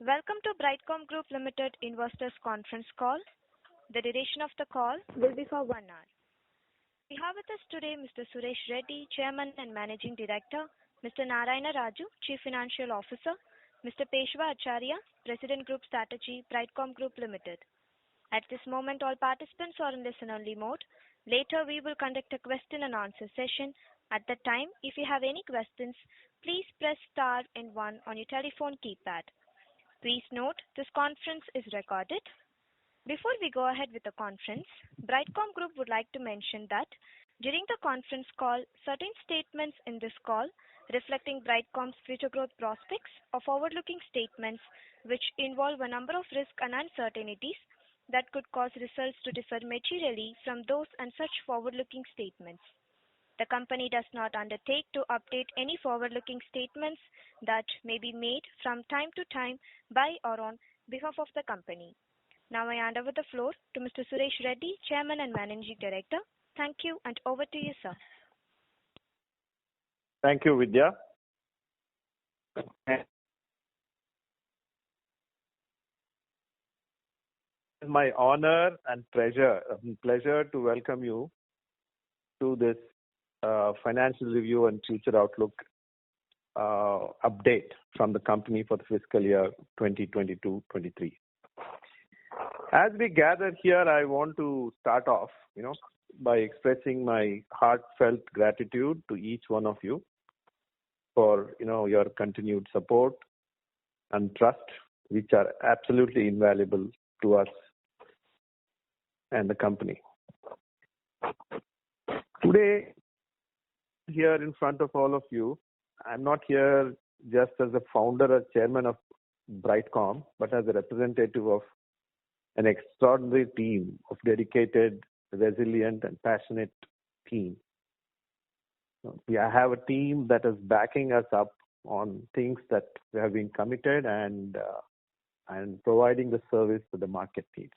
Welcome to Brightcom Group Limited Investors Conference Call. The duration of the call will be for 1 hour. We have with us today Mr. Suresh Reddy, Chairman and Managing Director, Mr. Narayana Raju, Chief Financial Officer, Mr. Peshwa Acharya, President Group Strategy, Brightcom Group Limited. At this moment, all participants are in listen-only mode. Later, we will conduct a question and answer session. At that time, if you have any questions, please press star and 1 on your telephone keypad. Please note, this conference is recorded. Before we go ahead with the conference, Brightcom Group would like to mention that during the conference call, certain statements in this call reflecting Brightcom's future growth prospects are forward-looking statements which involve a number of risks and uncertainties that could cause results to differ materially from those and such forward-looking statements. The company does not undertake to update any forward-looking statements that may be made from time to time by or on behalf of the company. Now I hand over the floor to Mr. Suresh Reddy, Chairman and Managing Director. Thank you, and over to you, sir. Thank you, Vidya. It's my honor and pleasure to welcome you to this financial review and future outlook update from the company for the fiscal year 2022-23. As we gather here, I want to start off, by expressing my heartfelt gratitude to each one of you for, your continued support and trust, which are absolutely invaluable to us and the company. Today, here in front of all of you, I'm not here just as a founder or chairman of Brightcom, but as a representative of an extraordinary team of dedicated, resilient, and passionate team. We have a team that is backing us up on things that we have been committed and providing the service that the market needs.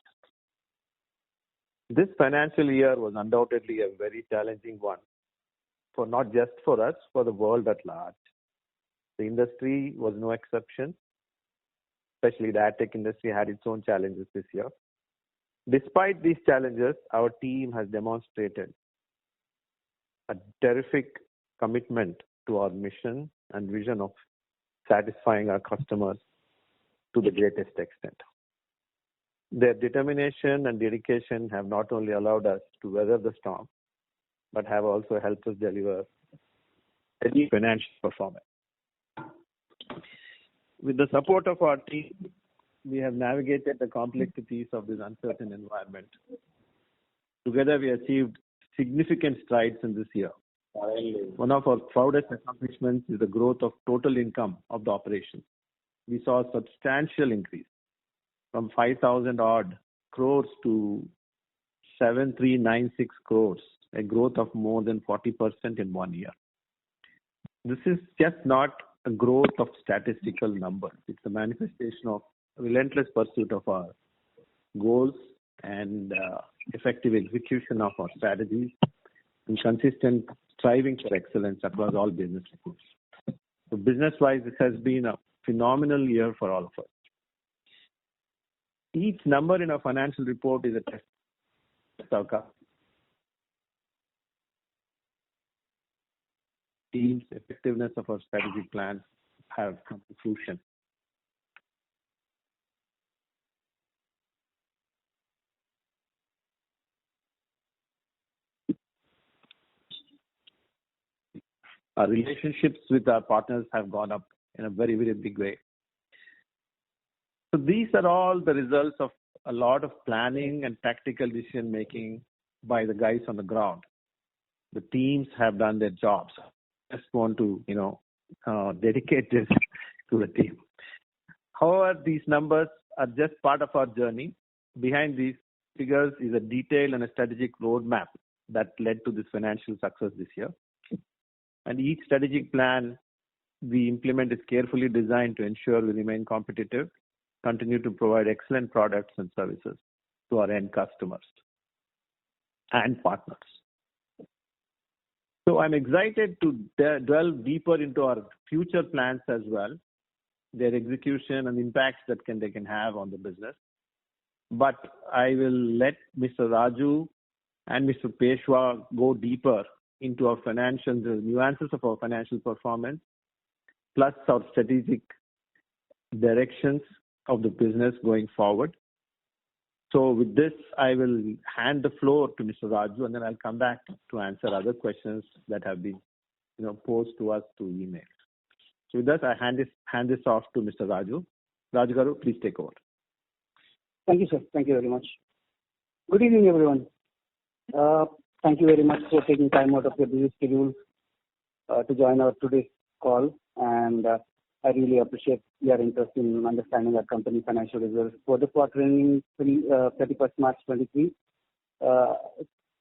This financial year was undoubtedly a very challenging one, for not just for us, for the world at large. The industry was no exception. Especially the ad tech industry had its own challenges this year. Despite these challenges, our team has demonstrated a terrific commitment to our mission and vision of satisfying our customers to the greatest extent. Their determination and dedication have not only allowed us to weather the storm, but have also helped us deliver steady financial performance. With the support of our team, we have navigated the complexities of this uncertain environment. Together, we achieved significant strides in this year. One of our proudest accomplishments is the growth of total income of the operation. We saw a substantial increase from 5,000 odd crores to 7,396 crores, a growth of more than 40% in 1 year. This is just not a growth of statistical numbers. It's a manifestation of relentless pursuit of our goals and effective execution of our strategies and consistent striving for excellence across all business groups. So business-wise, this has been a phenomenal year for all of us. Each number in our financial report is a test of our team's effectiveness of our strategic plans have come to fruition. Our relationships with our partners have gone up in a very, very big way. So these are all the results of a lot of planning and tactical decision making by the guys on the ground. The teams have done their jobs. I just want to, dedicate this to the team. However, these numbers are just part of our journey. Behind these figures is a detailed and a strategic roadmap that led to this financial success this year. And each strategic plan we implement is carefully designed to ensure we remain competitive, continue to provide excellent products and services to our end customers and partners. So I'm excited to delve deeper into our future plans as well. their execution and impacts that they can have on the business. But I will let Mr. Raju and Mr. Peshwa go deeper into our financial, the nuances of our financial performance, plus our strategic directions of the business going forward. So with this, I will hand the floor to Mr. Raju, and then I'll come back to answer other questions that have been, posed to us through email. So with that, I hand this off to Mr. Raju. Raju Garu, please take over. Thank you, sir. Thank you very much. Good evening, everyone. Thank you very much for taking time out of your busy schedule to join our today's call, and I really appreciate your interest in understanding our company financial results for the quarter ending 31st March 23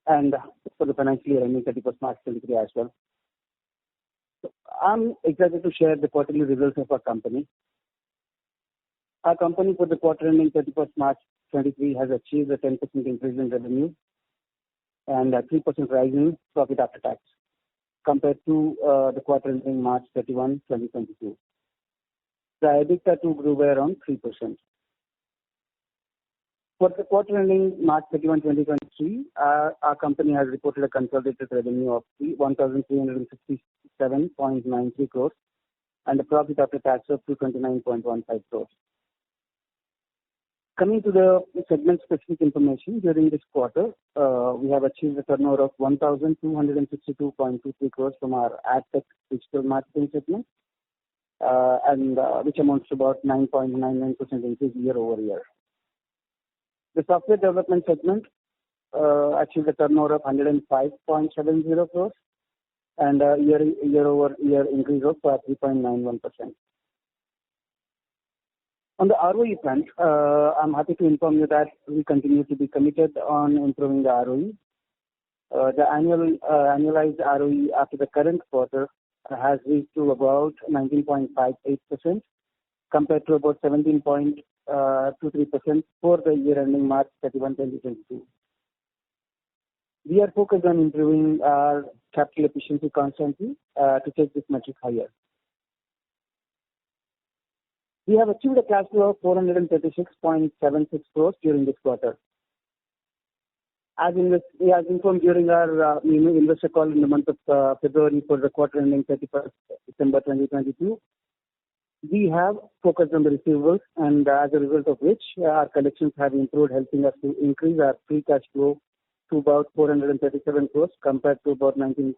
and for the financial year ending 31st March 23 as well. I'm excited to share the quarterly results of our company. Our company for the quarter ending 31st March 23 has achieved a 10% increase in revenue and a 3% rise in profit after tax compared to the quarter ending March 31, 2022. The EBITDA too grew by around 3%. For the quarter ending March 31, 2023, our company has reported a consolidated revenue of 1,367.93 crores and a profit after tax of 229.15 crores. Coming to the segment-specific information, during this quarter, we have achieved a turnover of 1,262.23 crores from our AdTech digital marketing segment, and which amounts to about 9.99% increase year over year. The software development segment achieved a turnover of 105.70 crores and a year over year increase of 3.91%. On the ROE front, I'm happy to inform you that we continue to be committed on improving the ROE. The annualized ROE after the current quarter has reached to about 19.58% compared to about 17.23% for the year ending March 31, 2022. We are focused on improving our capital efficiency constantly to take this metric higher. We have achieved a cash flow of 436.76 crores during this quarter. As informed during our investor call in the month of February for the quarter ending 31st December 2022, we have focused on the receivables, and as a result of which our collections have improved, helping us to increase our free cash flow to about 437 crores compared to about 92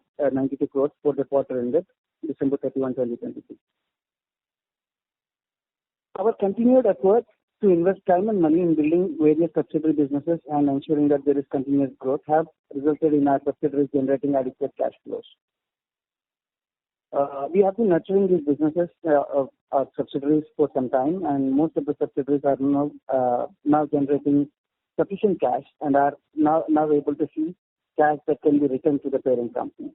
crores for the quarter ended December 31, 2022. Our continued efforts to invest time and money in building various subsidiary businesses and ensuring that there is continuous growth have resulted in our subsidiaries generating adequate cash flows. We have been nurturing these businesses of our subsidiaries for some time, and most of the subsidiaries are now generating sufficient cash and are now able to see cash that can be returned to the parent company.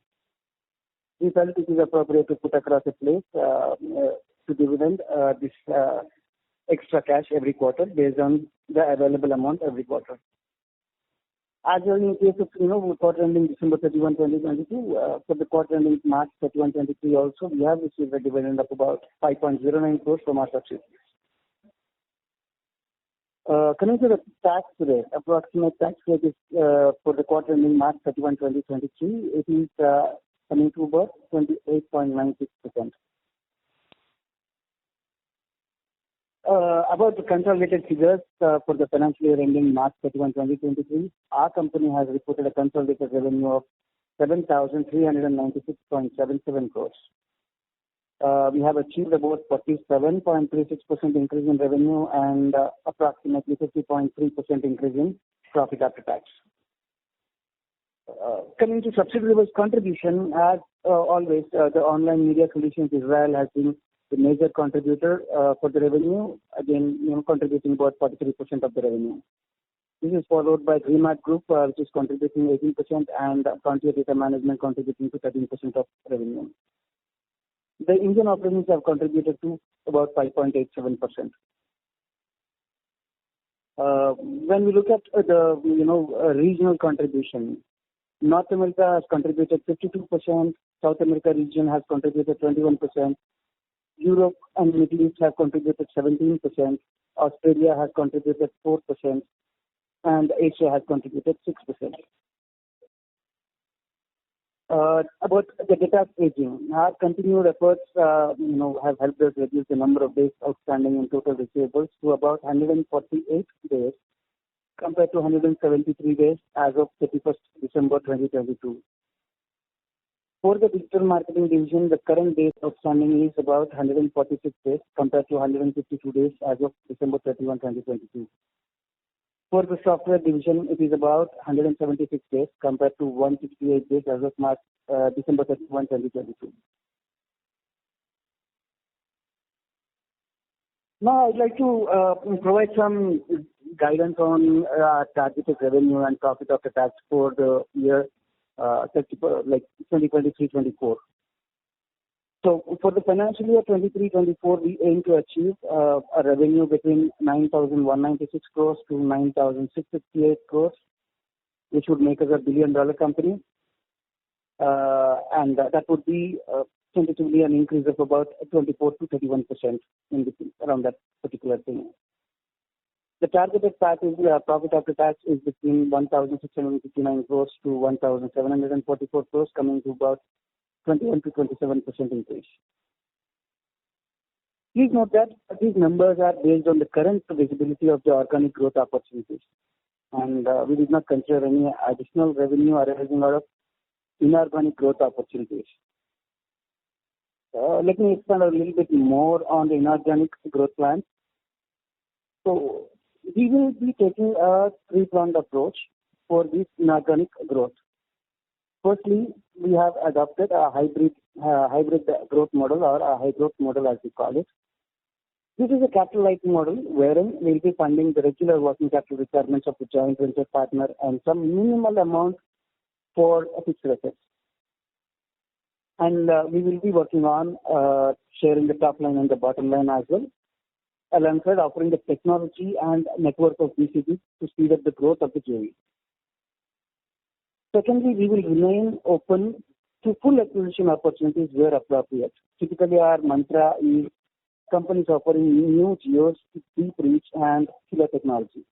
We felt it is appropriate to put across a place to dividend this extra cash every quarter based on the available amount every quarter. As in case of quarter ending December 31, 2022, for the quarter ending March 31, 2023 also, we have received a dividend of about 5.09 crores from our subsidiaries. Coming to the tax rate, approximate tax rate is for the quarter ending March 31, 2023, it is coming to about 28.96%. About the consolidated figures for the financial year ending March 31, 2023, our company has reported a consolidated revenue of 7,396.77 crores. We have achieved about 47.36% increase in revenue and approximately 50.3% increase in profit after tax. Coming to subsidiary contribution, as always, the online media solutions Israel has been the major contributor for the revenue, again, contributing about 43% of the revenue. This is followed by Brightcom Group, which is contributing 18%, and Frontier Data Management contributing to 13% of revenue. The Indian operations have contributed to about 5.87%. When we look at the regional contribution, North America has contributed 52%, South America region has contributed 21%, Europe and Middle East have contributed 17%, Australia has contributed 4%, and Asia has contributed 6%. About the data aging, our continued efforts, have helped us reduce the number of days outstanding in total receivables to about 148 days compared to 173 days as of 31st December 2022. For the digital marketing division, the current days outstanding is about 146 days compared to 152 days as of December 31, 2022. For the software division, it is about 176 days compared to 168 days as of December 31, 2022. Now, I'd like to provide some guidance on targeted revenue and profit after tax for the year 2023-24. So for the financial year 23-24, we aim to achieve a revenue between 9,196 crores to 9,658 crores, which would make us a billion-dollar company. And that would be tentatively an increase of about 24 to 31% around that particular thing. The targeted profit after tax is between 1,659 crores to 1,744 crores, coming to about 21 to 27% increase. Please note that these numbers are based on the current visibility of the organic growth opportunities, and we did not consider any additional revenue arising out of inorganic growth opportunities. Let me expand a little bit more on the inorganic growth plan. So we will be taking a three-pronged approach for this inorganic growth. Firstly, we have adopted a hybrid growth model, or a high growth model as we call it. This is a capital-light model wherein we will be funding the regular working capital requirements of the joint venture partner and some minimal amount for fixed assets. And we will be working on sharing the top line and the bottom line as well, alongside offering the technology and network of BCBs to speed up the growth of the JV. Secondly, we will remain open to full acquisition opportunities where appropriate. Typically, our mantra is companies offering new geos with deep reach and killer technology.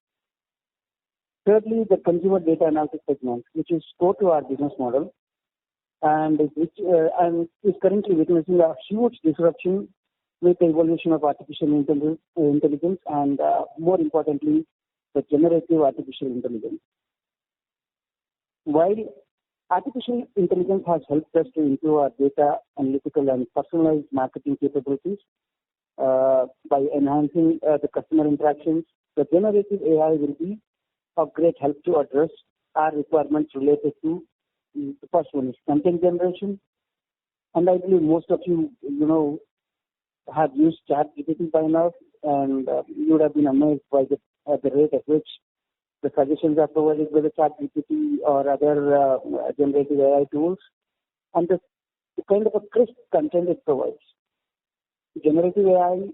Thirdly, the consumer data analysis segment, which is core to our business model, and is currently witnessing a huge disruption with the evolution of artificial intelligence and, more importantly, the generative artificial intelligence. While artificial intelligence has helped us to improve our data analytical and personalized marketing capabilities by enhancing the customer interactions, the generative AI will be of great help to address our requirements related to the first one is content generation. And I believe most of you, have used ChatGPT by now, and you would have been amazed by the rate at which the suggestions are provided by the ChatGPT or other generative AI tools, and the kind of a crisp content it provides. Generative AI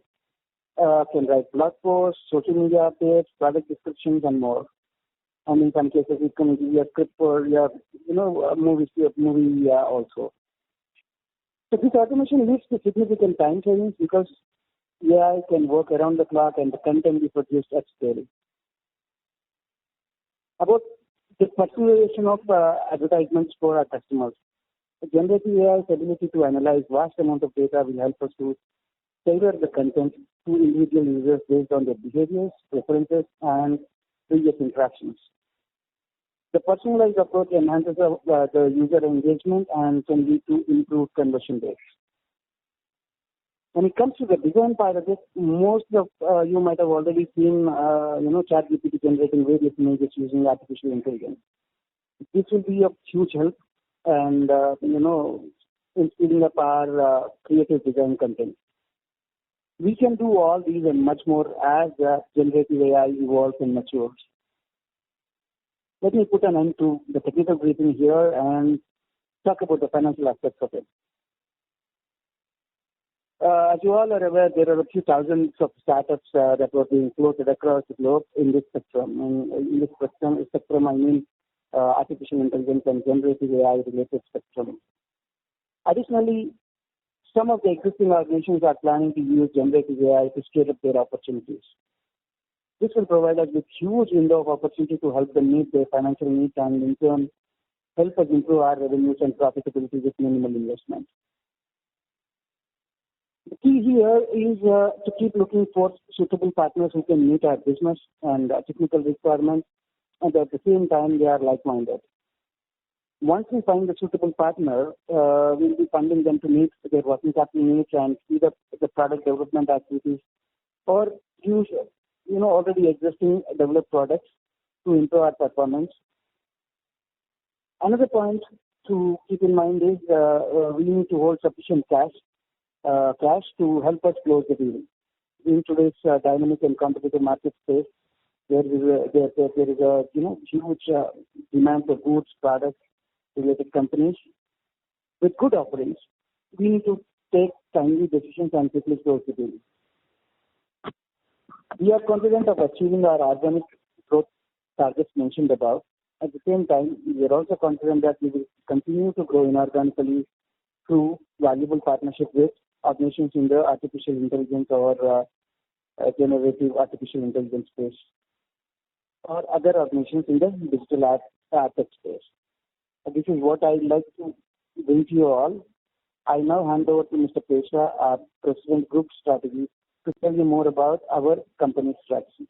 can write blog posts, social media updates, product descriptions, and more. And in some cases, it can give you a script for your, a movie also. So this automation leads to significant time savings because AI can work around the clock and the content be produced at scale. About the personalization of advertisements for our customers. The generative AI's ability to analyze vast amount of data will help us to tailor the content to individual users based on their behaviors, preferences, and previous interactions. The personalized approach enhances the user engagement and can lead to improved conversion rates. When it comes to the design part of it, most of you might have already seen, ChatGPT generating various images using artificial intelligence. This will be of huge help and, in speeding up our creative design content. We can do all these and much more as generative AI evolves and matures. Let me put an end to the technical briefing here and talk about the financial aspects of it. As you all are aware, there are a few thousands of startups that were being floated across the globe in this spectrum. And in this spectrum, I mean artificial intelligence and generative AI related spectrum. Additionally, Some of the existing organizations are planning to use generative AI to scale up their opportunities. This will provide us with huge window of opportunity to help them meet their financial needs and in turn help us improve our revenues and profitability with minimal investment. The key here is to keep looking for suitable partners who can meet our business and technical requirements, and at the same time they are like-minded. Once we find a suitable partner, we'll be funding them to meet their working capital needs and speed up the product development activities, or use already existing developed products to improve our performance. Another point to keep in mind is we need to hold sufficient cash to help us close the deal. In today's dynamic and competitive market space, there is a huge demand for goods, products, related companies with good offerings. We need to take timely decisions and quickly close the deal. We are confident of achieving our organic growth targets mentioned above. At the same time, we are also confident that we will continue to grow inorganically through valuable partnership with organizations in the artificial intelligence or generative artificial intelligence space, or other organizations in the digital art space. This is what I'd like to bring to you all. I now hand over to Mr. Pesha, our President Group Strategy, to tell you more about our company strategy.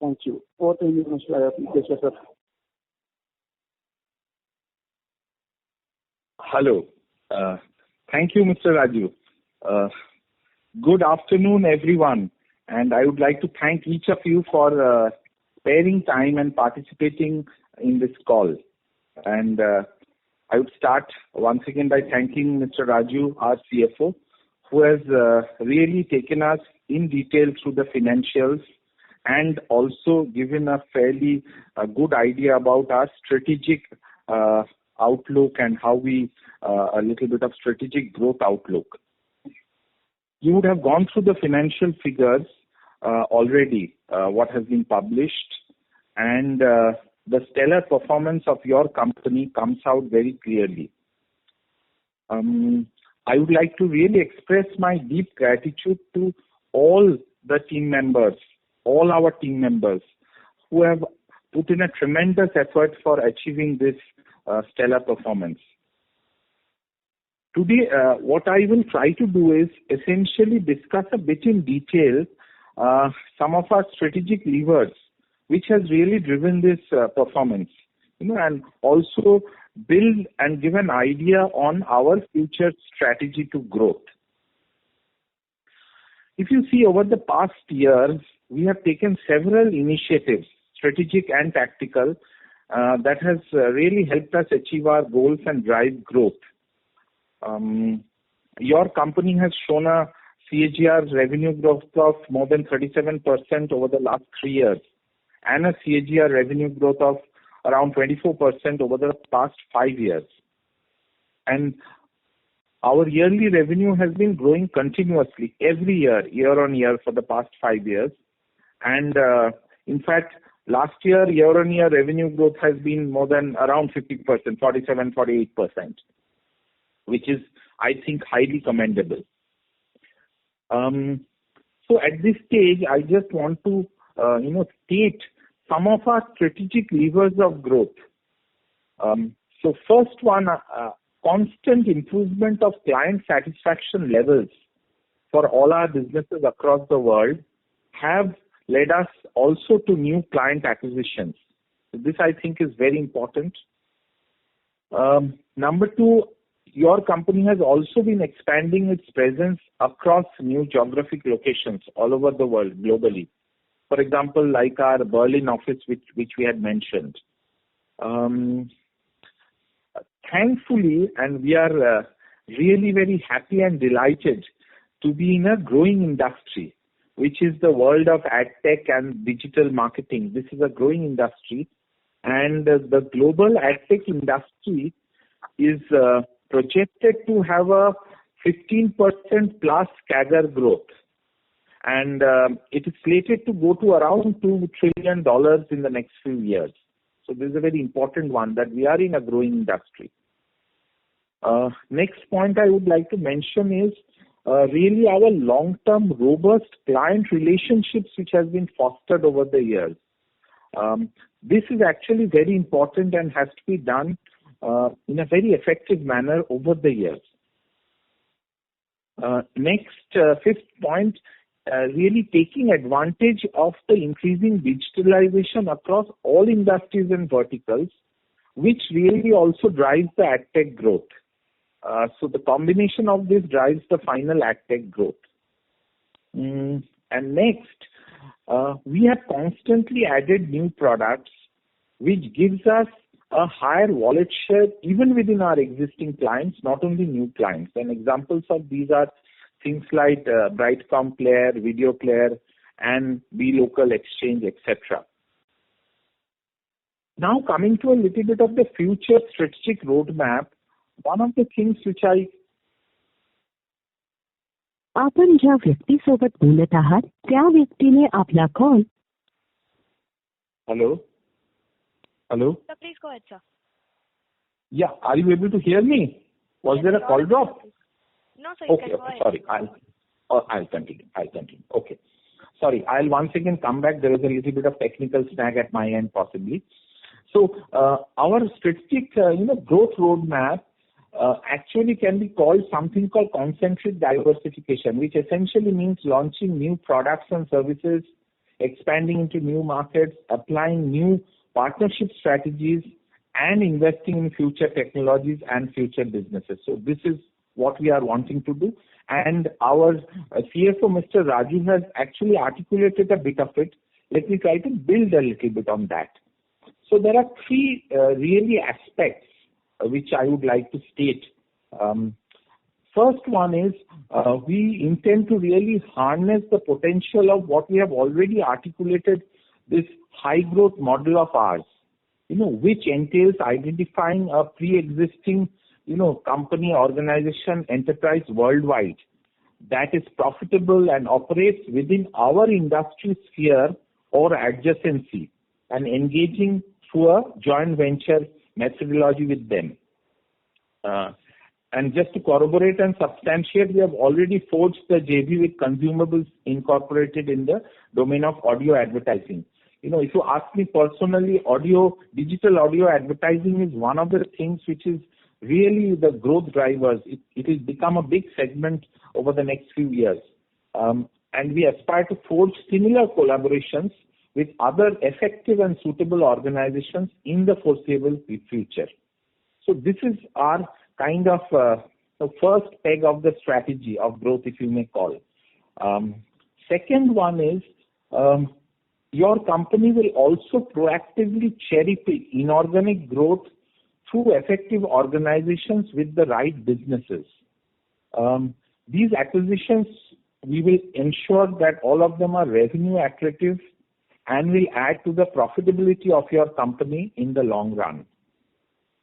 Thank you. Over to you, Mr. Pesha, sir. Hello. Thank you, Mr. Raju. Good afternoon, everyone. And I would like to thank each of you for sparing time and participating in this call. And I would start once again by thanking Mr. Raju, our CFO, who has really taken us in detail through the financials and also given a fairly good idea about our strategic outlook and how we, a little bit of strategic growth outlook. You would have gone through the financial figures already, what has been published, and the stellar performance of your company comes out very clearly. I would like to really express my deep gratitude to all the team members, all our team members who have put in a tremendous effort for achieving this stellar performance. Today, what I will try to do is essentially discuss a bit in detail some of our strategic levers which has really driven this performance, and also build and give an idea on our future strategy to growth. If you see over the past years, we have taken several initiatives, strategic and tactical, that has really helped us achieve our goals and drive growth. Your company has shown a CAGR revenue growth of more than 37% over the last 3 years, and a CAGR revenue growth of around 24% over the past 5 years. And our yearly revenue has been growing continuously every year, year on year for the past 5 years. And in fact, last year on year revenue growth has been more than around 50%, 47, 48%, which is, I think, highly commendable. So at this stage, I just want to state some of our strategic levers of growth. So first one, constant improvement of client satisfaction levels for all our businesses across the world have led us also to new client acquisitions. So this, I think, is very important. Number two, your company has also been expanding its presence across new geographic locations all over the world globally. For example, like our Berlin office, which we had mentioned. Thankfully, and we are really very happy and delighted to be in a growing industry, which is the world of ad tech and digital marketing. This is a growing industry, and the global ad tech industry is projected to have a 15% plus CAGR growth. And it is slated to go to around $2 trillion in the next few years. So this is a very important one, that we are in a growing industry. Next point I would like to mention is really our long-term robust client relationships which has been fostered over the years. This is actually very important and has to be done in a very effective manner over the years. Fifth point, really taking advantage of the increasing digitalization across all industries and verticals, which really also drives the AgTech growth. So the combination of this drives the final AgTech growth. And next, we have constantly added new products, which gives us a higher wallet share even within our existing clients, not only new clients. And examples of these are things like Brightcom Player, Video Player, and BeLocal Exchange, etc. Now coming to a little bit of the future strategic roadmap, one of the things which आपण ज्या व्यक्तीसोबत बोलत आहात त्या व्यक्तीने आपला call. Hello? Hello? Sir, please go ahead, sir. Yeah, are you able to hear me? Was Yes, there a call drop? No, sir, you Okay, can go ahead. sorry. I'll continue. Okay. Sorry, I'll once again come back. There was a little bit of technical snag at my end possibly. So our strategic growth roadmap actually can be called something called concentric diversification, which essentially means launching new products and services, expanding into new markets, applying new partnership strategies, and investing in future technologies and future businesses. So this is what we are wanting to do. And our CFO, Mr. Raju, has actually articulated a bit of it. Let me try to build a little bit on that. So there are three really aspects which I would like to state. First one is we intend to really harness the potential of what we have already articulated, this high growth model of ours, which entails identifying a pre-existing, company, organization, enterprise worldwide that is profitable and operates within our industry sphere or adjacency and engaging through a joint venture methodology with them. And just to corroborate and substantiate, we have already forged the JV with Consumables Incorporated in the domain of audio advertising. If you ask me personally, digital audio advertising is one of the things which is really the growth drivers. It will become a big segment over the next few years. And we aspire to forge similar collaborations with other effective and suitable organizations in the foreseeable future. So this is our kind of the first peg of the strategy of growth, if you may call. Second one is your company will also proactively cherry-pick inorganic growth through effective organizations with the right businesses. These acquisitions, we will ensure that all of them are revenue accretive and will add to the profitability of your company in the long run.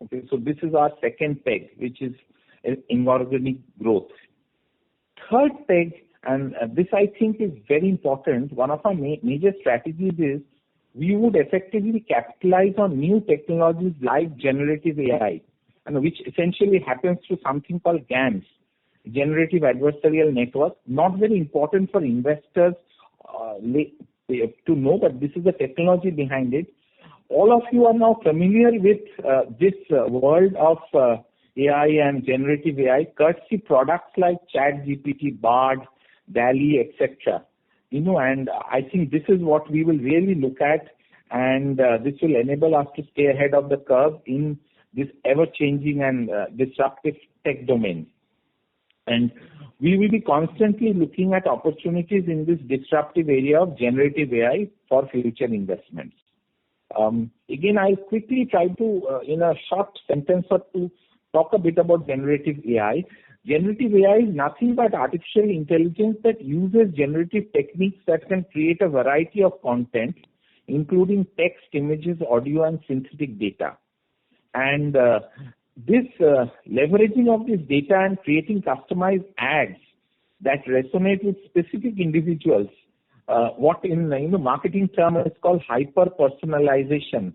Okay, so this is our second peg, which is inorganic growth. Third peg, and this I think is very important, one of our major strategies is we would effectively capitalize on new technologies like generative AI, which essentially happens through something called GANs, Generative Adversarial Network. Not very important for investors to know, but this is the technology behind it. All of you are now familiar with this world of AI and generative AI, courtesy products like ChatGPT, Bard, DALL-E, etc. And I think this is what we will really look at, and this will enable us to stay ahead of the curve in this ever-changing and disruptive tech domain. And we will be constantly looking at opportunities in this disruptive area of generative AI for future investments. Again, I'll quickly try to, in a short sentence or two, talk a bit about generative AI. Generative AI is nothing but artificial intelligence that uses generative techniques that can create a variety of content, including text, images, audio, and synthetic data. And this leveraging of this data and creating customized ads that resonate with specific individuals, what in marketing term is called hyper personalization,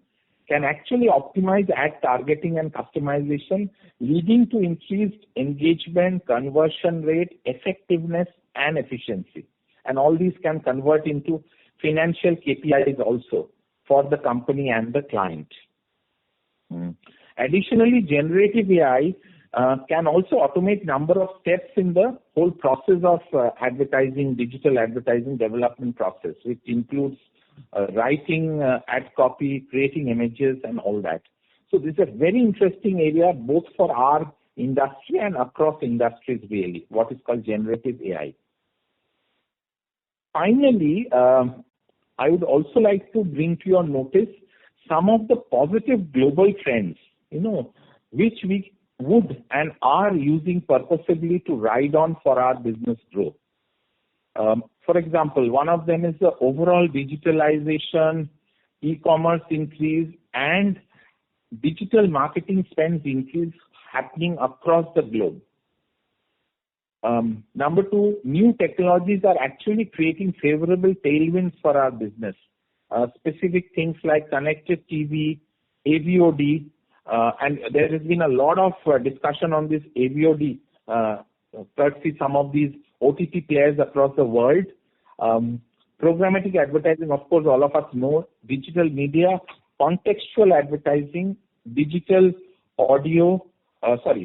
can actually optimize ad targeting and customization, leading to increased engagement, conversion rate, effectiveness, and efficiency. And all these can convert into financial KPIs also for the company and the client. Additionally, generative AI can also automate number of steps in the whole process of advertising, digital advertising development process, which includes writing ad copy, creating images, and all that. So this is a very interesting area both for our industry and across industries really, what is called generative AI. Finally, I would also like to bring to your notice some of the positive global trends, which we would and are using purposefully to ride on for our business growth. For example, one of them is the overall digitalization, e-commerce increase, and digital marketing spends increase happening across the globe. Number two, new technologies are actually creating favorable tailwinds for our business. Specific things like connected TV, AVOD, and there has been a lot of discussion on this AVOD, courtesy some of these OTT players across the world. Programmatic advertising, of course, all of us know, digital media, contextual advertising, digital audio,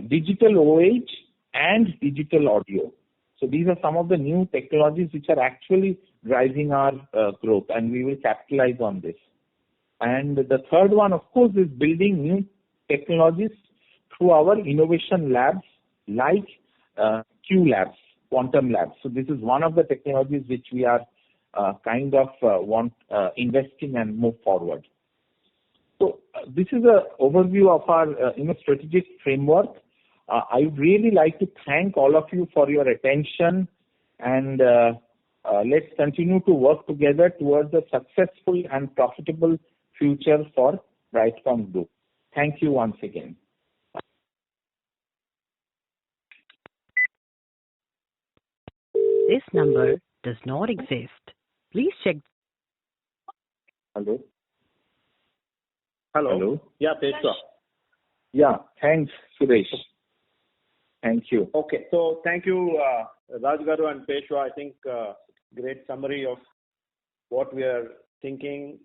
digital OH, and digital audio. So these are some of the new technologies which are actually driving our growth, and we will capitalize on this. And the third one, of course, is building new technologies through our innovation labs like Q Labs, Quantum Labs. So this is one of the technologies which we are investing and move forward. So this is an overview of our strategic framework. I would really like to thank all of you for your attention, and let's continue to work together towards a successful and profitable future for Brightcom Group. Thank you once again. This number does not exist. Please check. Hello. Hello. Yeah, Peshwa. Yeah, thanks, Suresh. Thank you. Okay, so thank you, Raj Garu and Peshwa. I think great summary of what we are thinking,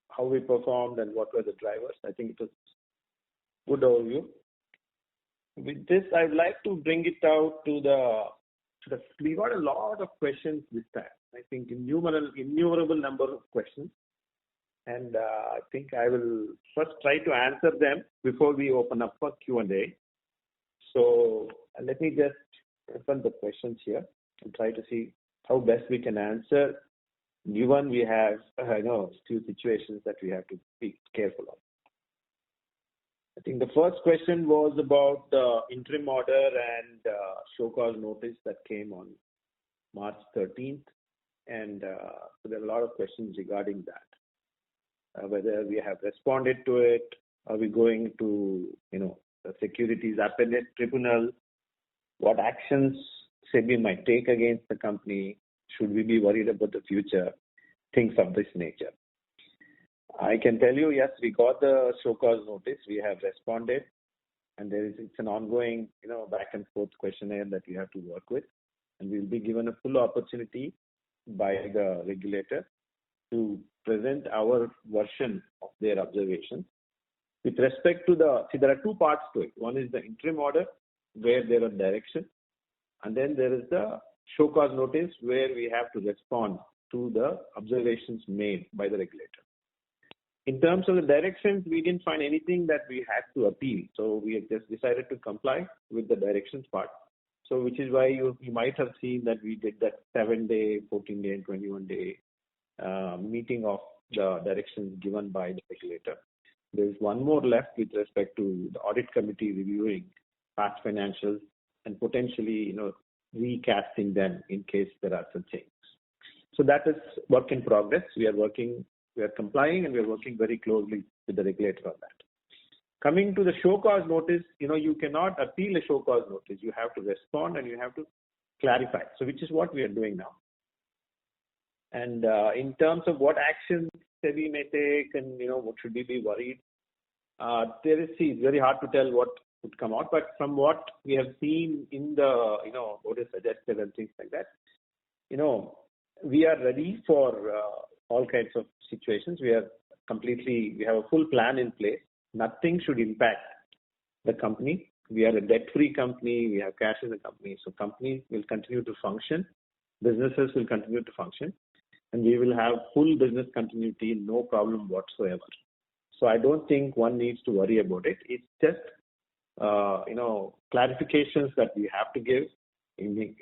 how we performed, and what were the drivers. I think it was good overview. With this, I'd like to bring it out to we got a lot of questions this time. I think innumerable number of questions. And I think I will first try to answer them before we open up for Q&A. So let me just open the questions here and try to see how best we can answer, given we have few situations that we have to be careful of. I think the first question was about the interim order and show cause notice that came on March 13th. And so there are a lot of questions regarding that. Whether we have responded to it, are we going to, the Securities Appellate Tribunal, what actions SEBI might take against the company, should we be worried about the future, things of this nature. I can tell you, yes, we got the show cause notice, we have responded, and it's an ongoing, back and forth questionnaire that we have to work with, and we'll be given a full opportunity by the regulator to present our version of their observations. With respect to there are two parts to it. One is the interim order, where there are directions, and then there is the show cause notice, where we have to respond to the observations made by the regulator. In terms of the directions, we didn't find anything that we had to appeal, so we have just decided to comply with the directions part. So which is why you might have seen that we did that 7-day, 14-day, and 21-day meeting of the directions given by the regulator. There is one more left with respect to the audit committee reviewing past financials and potentially, recasting them in case there are some changes. So that is work in progress. We are complying, and we are working very closely with the regulator on that. Coming to the show cause notice, you cannot appeal a show cause notice. You have to respond and you have to clarify. So which is what we are doing now. And in terms of what actions SEBI may take and, what should we be worried, It's very hard to tell what would come out, but from what we have seen in the, what is suggested and things like that, we are ready for all kinds of situations. We have a full plan in place. Nothing should impact the company. We are a debt-free company. We have cash in the company. So company will continue to function. Businesses will continue to function. And we will have full business continuity, no problem whatsoever. So I don't think one needs to worry about it. It's just, clarifications that we have to give,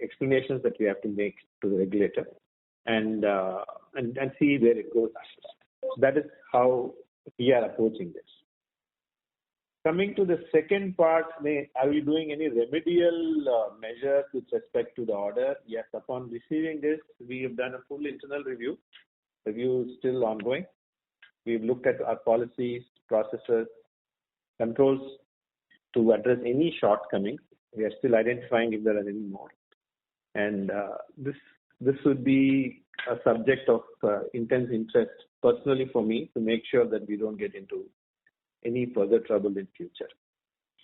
explanations that we have to make to the regulator, and see where it goes after that. So that is how we are approaching this. Coming to the second part, are we doing any remedial measures with respect to the order? Yes, upon receiving this, we have done a full internal review. Review is still ongoing. We've looked at our policies, processes, controls to address any shortcomings. We are still identifying if there are any more. And this would be a subject of intense interest personally for me to make sure that we don't get into any further trouble in future.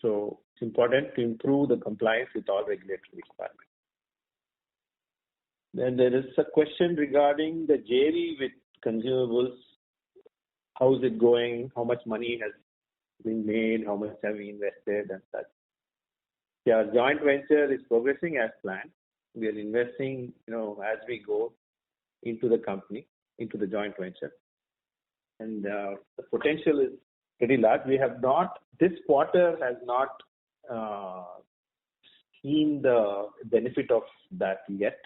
So it's important to improve the compliance with all regulatory requirements. Then there is a question regarding the JV with consumables. How is it going? How much money has been made? How much have we invested and such? Yeah, our joint venture is progressing as planned. We are investing, as we go into the company, into the joint venture. And the potential is pretty large. We have not, this quarter has not seen the benefit of that yet.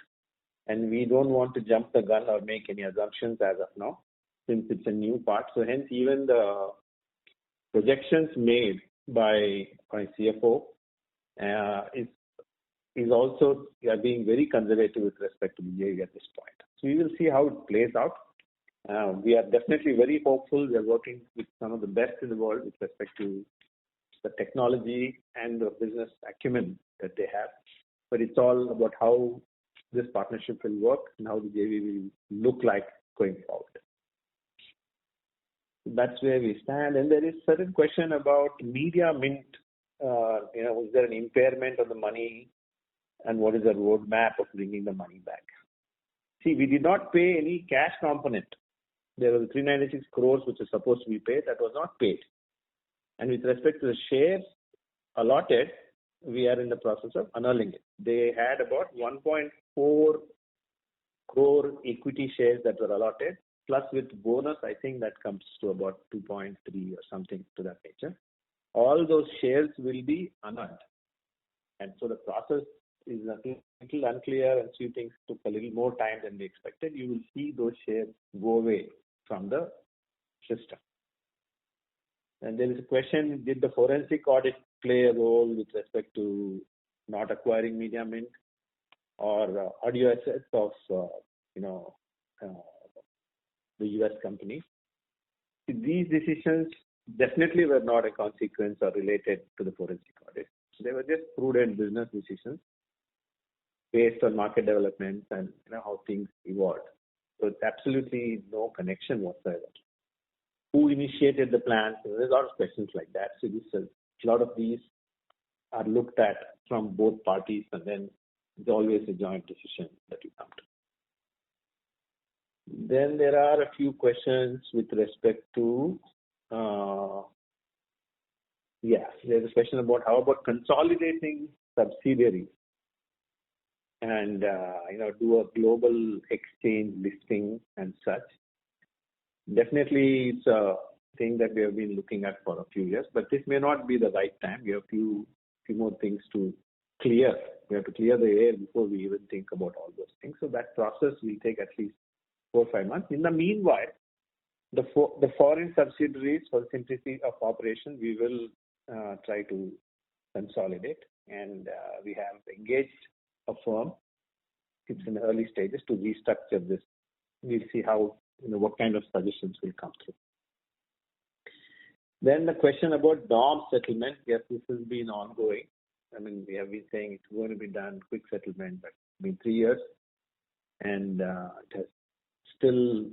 And we don't want to jump the gun or make any assumptions as of now, since it's a new part. So hence, even the projections made by CFO is also being very conservative with respect to the JV at this point. So we will see how it plays out. We are definitely very hopeful. We are working with some of the best in the world with respect to the technology and the business acumen that they have. But it's all about how this partnership will work and how the JV will look like going forward. That's where we stand. And there is certain question about Media Mint. Is there an impairment of the money, and what is the roadmap of bringing the money back? See, we did not pay any cash component. There was 396 crores which is supposed to be paid. That was not paid. And with respect to the shares allotted, we are in the process of annulling it. They had about 1.4 crore equity shares that were allotted. Plus with bonus, I think that comes to about 2.3 or something to that nature. All those shares will be annulled. And so the process is a little unclear, and few things took a little more time than we expected. You will see those shares go away from the system. And there is a question, did the forensic audit play a role with respect to not acquiring Media Mint or audio assets of, the US company? These decisions definitely were not a consequence or related to the forensic audit. They were just prudent business decisions based on market developments and how things evolved. So it's absolutely no connection whatsoever. Who initiated the plan? So there's a lot of questions like that. So a lot of these are looked at from both parties, and then it's always a joint decision that you come to. Then there are a few questions with respect to, there's a question about how about consolidating subsidiaries and, do a global exchange listing and such. Definitely, it's a thing that we have been looking at for a few years, but this may not be the right time. We have few more things to clear. We have to clear the air before we even think about all those things. So that process will take at least 4 or 5 months. In the meanwhile, the foreign subsidiaries, for simplicity of operation, we will try to consolidate, and we have engaged a firm. It's in the early stages to restructure this. We'll see how, what kind of suggestions will come through. Then the question about DOM settlement. Yes, this has been ongoing. We have been saying it's going to be done, quick settlement, but it's been 3 years, and it has still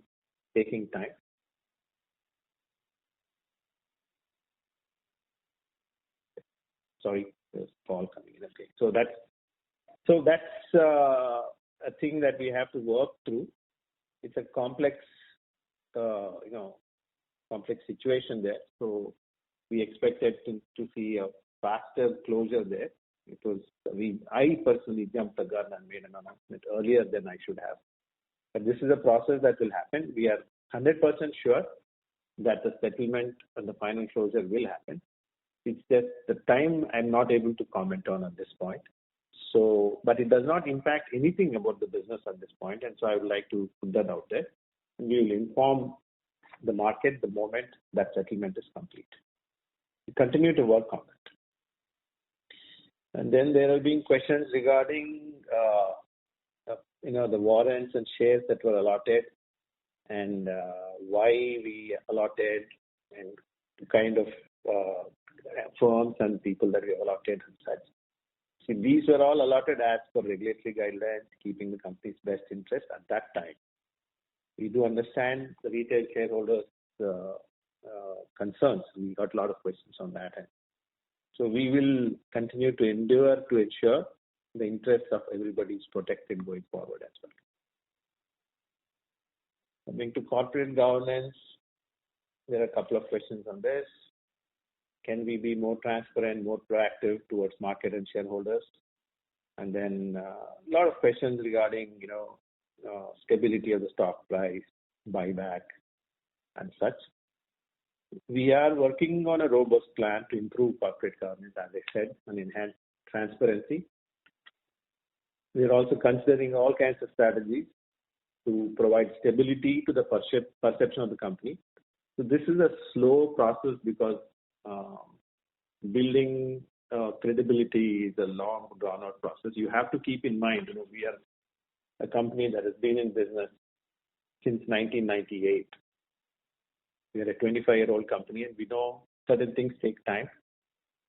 taking time. sorry, there's a call coming in. Okay, so that's a thing that we have to work through. It's a complex, complex situation there. So we expected to see a faster closure there. I personally jumped the gun and made an announcement earlier than I should have. But this is a process that will happen. We are 100% sure that the settlement and the final closure will happen. It's just the time I'm not able to comment on at this point. So, but it does not impact anything about the business at this point, and so I would like to put that out there. We will inform the market the moment that settlement is complete. We continue to work on it. And then there have been questions regarding, the warrants and shares that were allotted, and why we allotted, and the kind of firms and people that we have allotted and such. See, these were all allotted as per regulatory guidelines, keeping the company's best interest at that time. We do understand the retail shareholders' concerns. We got a lot of questions on that. So we will continue to endeavor to ensure the interests of everybody is protected going forward as well. Coming to corporate governance, there are a couple of questions on this. Can we be more transparent, more proactive towards market and shareholders? And then a lot of questions regarding, stability of the stock price, buyback, and such. We are working on a robust plan to improve corporate governance, as I said, and enhance transparency. We are also considering all kinds of strategies to provide stability to the perception of the company. So this is a slow process because building credibility is a long, drawn-out process. You have to keep in mind, we are a company that has been in business since 1998. We are a 25-year-old company, and we know certain things take time,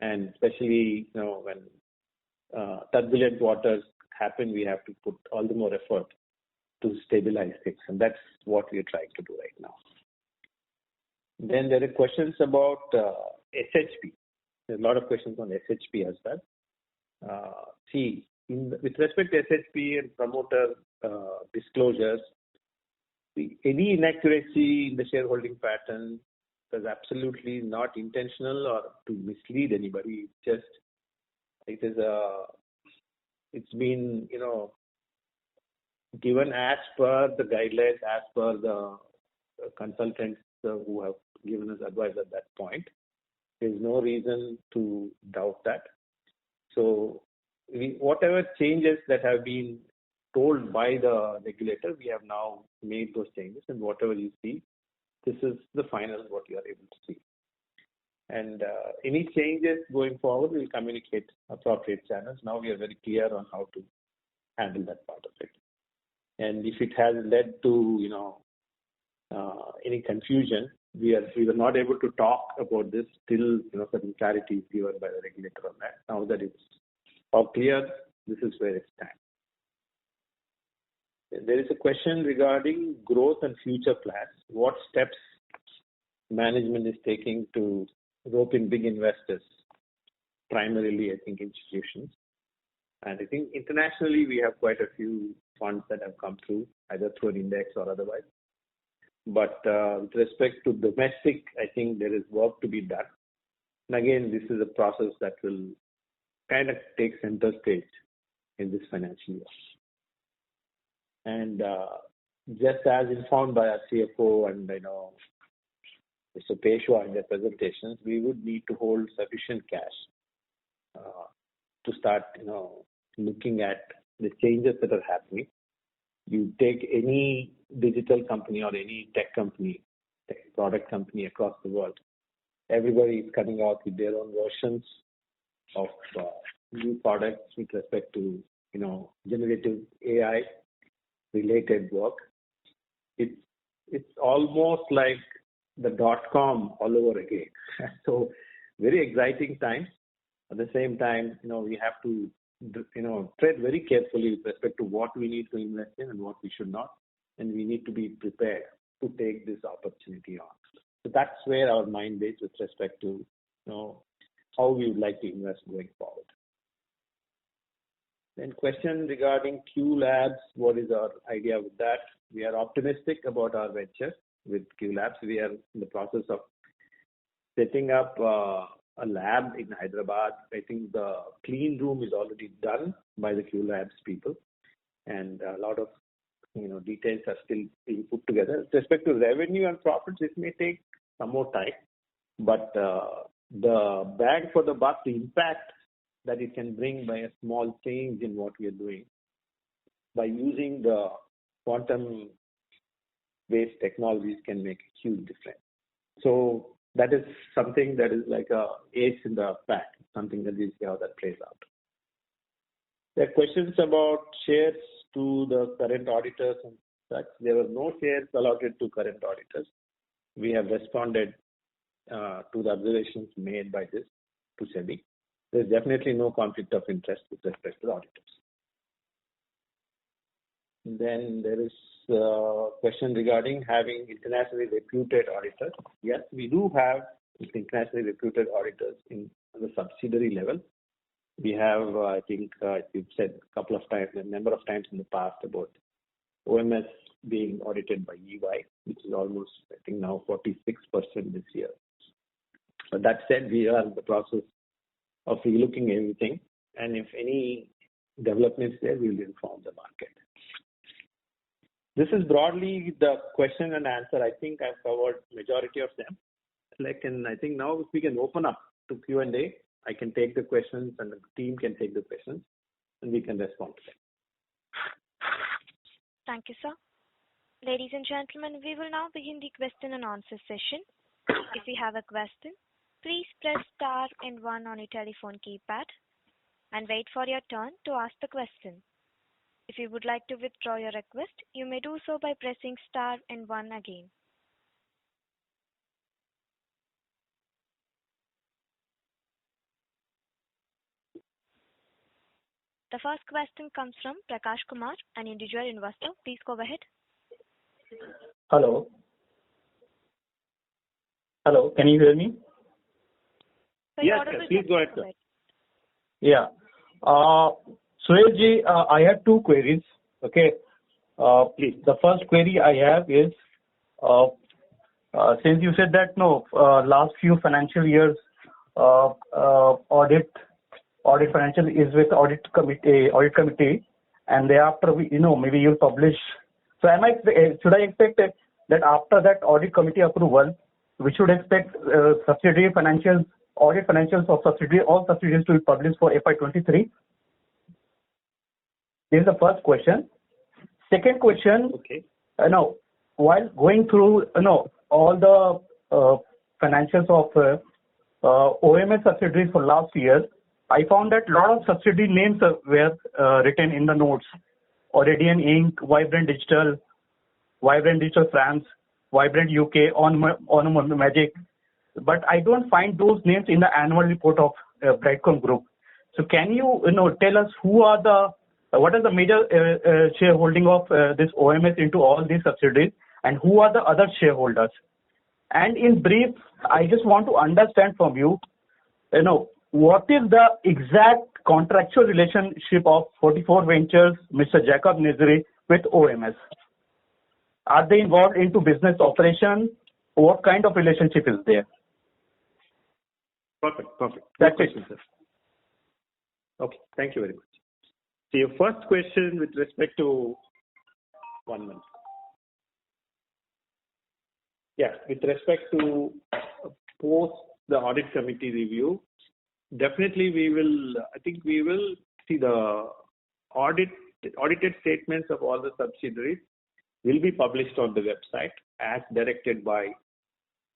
and especially when turbulent waters happen, we have to put all the more effort to stabilize things, and that's what we are trying to do right now. Then there are questions about SHP. There's a lot of questions on SHP as well. With respect to SHP and promoter disclosures, any inaccuracy in the shareholding pattern was absolutely not intentional or to mislead anybody. It's been given as per the guidelines, as per the consultants who have given us advice at that point. There's no reason to doubt that. So whatever changes that have been told by the regulator, we have now made those changes, and whatever you see, this is the final what you are able to see. And any changes going forward, we'll communicate appropriate channels. Now we are very clear on how to handle that part of it. And if it has led to any confusion, we were not able to talk about this till certain clarity is given by the regulator on that. Now that it's all clear, this is where it stands. There is a question regarding growth and future plans. What steps management is taking to rope in big investors, primarily, I think, institutions. And I think internationally, we have quite a few funds that have come through, either through an index or otherwise. But with respect to domestic, I think there is work to be done. And again, this is a process that will kind of take center stage in this financial year. And just as informed by our CFO and Mr. Peshwa in their presentations, we would need to hold sufficient cash to start looking at the changes that are happening. You take any digital company or any tech company, tech product company across the world, everybody is coming out with their own versions of new products with respect to generative AI related work. It's almost like the .com all over again. So very exciting times. At the same time, we have to tread very carefully with respect to what we need to invest in and what we should not, and we need to be prepared to take this opportunity on. So that's where our mind is with respect to how we would like to invest going forward. Then question regarding Q Labs, what is our idea with that? We are optimistic about our venture with Q Labs. We are in the process of setting up a lab in Hyderabad. I think the clean room is already done by the Q Labs people, and a lot of details are still being put together. With respect to revenue and profits, it may take some more time, but the bang for the buck, the impact that it can bring by a small change in what we are doing by using the quantum-based technologies can make a huge difference. So that is something that is like a ace in the pack, something that we see how that plays out. There are questions about shares to the current auditors and such. There were no shares allotted to current auditors. We have responded to the observations made by this to SEBI. There is definitely no conflict of interest with respect to the auditors. Then there is a question regarding having internationally reputed auditors. Yes, we do have internationally reputed auditors in the subsidiary level. We have, I think, you've said a couple of times, a number of times in the past about OMS being audited by EY, which is almost, I think, now 46% this year. But that said, we are in the process of relooking everything, and if any developments there, we will inform the market. This is broadly the question and answer. I think I've covered majority of them. I think now if we can open up to Q&A, I can take the questions and the team can take the questions and we can respond to them. Thank you, sir. Ladies and gentlemen, we will now begin the question and answer session. If you have a question, please press star and 1 on your telephone keypad and wait for your turn to ask the question. If you would like to withdraw your request, you may do so by pressing star and 1 again. The first question comes from Prakash Kumar, an individual investor. Please go ahead. Hello. Hello, can you hear me? So yes, please go ahead, sir. Yeah. Sureshji, I have two queries. Okay. Please. The first query I have is, since you said that last few financial years audit financial is with audit committee, and thereafter maybe you'll publish. So should I expect that after that audit committee approval, we should expect subsidiary financials, audit financials of all subsidiaries to be published for FY23? This is the first question. Second question. Okay. While going through all the financials of OMS subsidiaries for last year, I found that a lot of subsidiary names were written in the notes. Aurelian Inc., Vibrant Digital France, Vibrant UK, On Magic. But I don't find those names in the annual report of Brightcom Group. So can you tell us what is the major shareholding of this OMS into all these subsidiaries, and who are the other shareholders? And in brief, I just want to understand from you, what is the exact contractual relationship of 44 Ventures, Mr. Jacob Nizri, with OMS? Are they involved into business operation? What kind of relationship is there? Perfect. That's it. Sir. Okay, thank you very much. So your first question with respect to 1 minute. Yeah, with respect to post the audit committee review, definitely we will see the audited statements of all the subsidiaries will be published on the website as directed by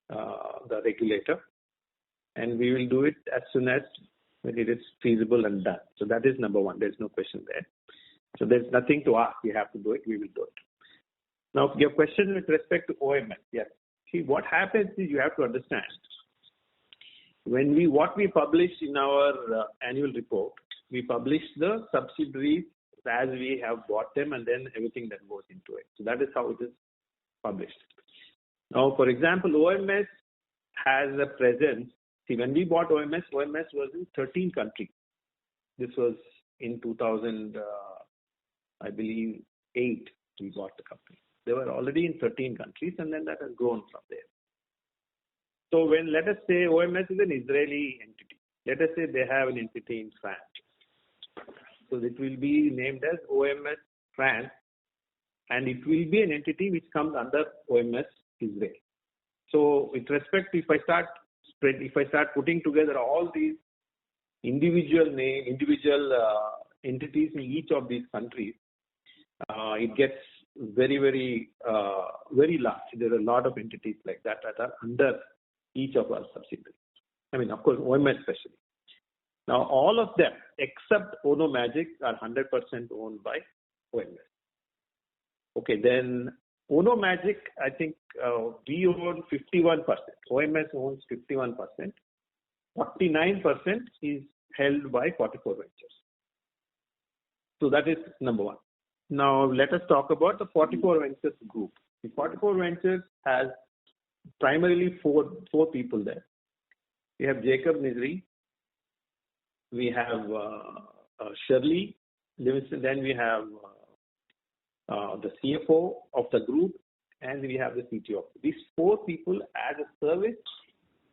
the regulator, and we will do it as soon as when it is feasible and done. So that is number one. There's no question there. So there's nothing to ask. We have to do it. We will do it. Now, your question with respect to OMS. Yes. See, what happens is you have to understand what we publish in our annual report, we publish the subsidiaries as we have bought them and then everything that goes into it. So that is how it is published. Now, for example, OMS has a presence See, when we bought OMS was in 13 countries. This was in 2000, I believe, 8, we bought the company. They were already in 13 countries, and then that has grown from there. So when, let us say, OMS is an Israeli entity. Let us say they have an entity in France. So it will be named as OMS France, and it will be an entity which comes under OMS Israel. So with respect, if I start putting together all these individual entities in each of these countries, it gets very, very, very large. There are a lot of entities like that are under each of our subsidiaries. I mean, of course, OMS especially. Now, all of them except Ono Magic are 100% owned by OMS. Okay, then Ono Magic, I think we own 51%. OMS owns 51%. 49% is held by 44 Ventures. So that is number one. Now, let us talk about the 44 Ventures group. The 44 Ventures has primarily four people there. We have Jacob Nizri, we have Shirley Livingston, then we have the CFO of the group, and we have the CTO. These four people as a service.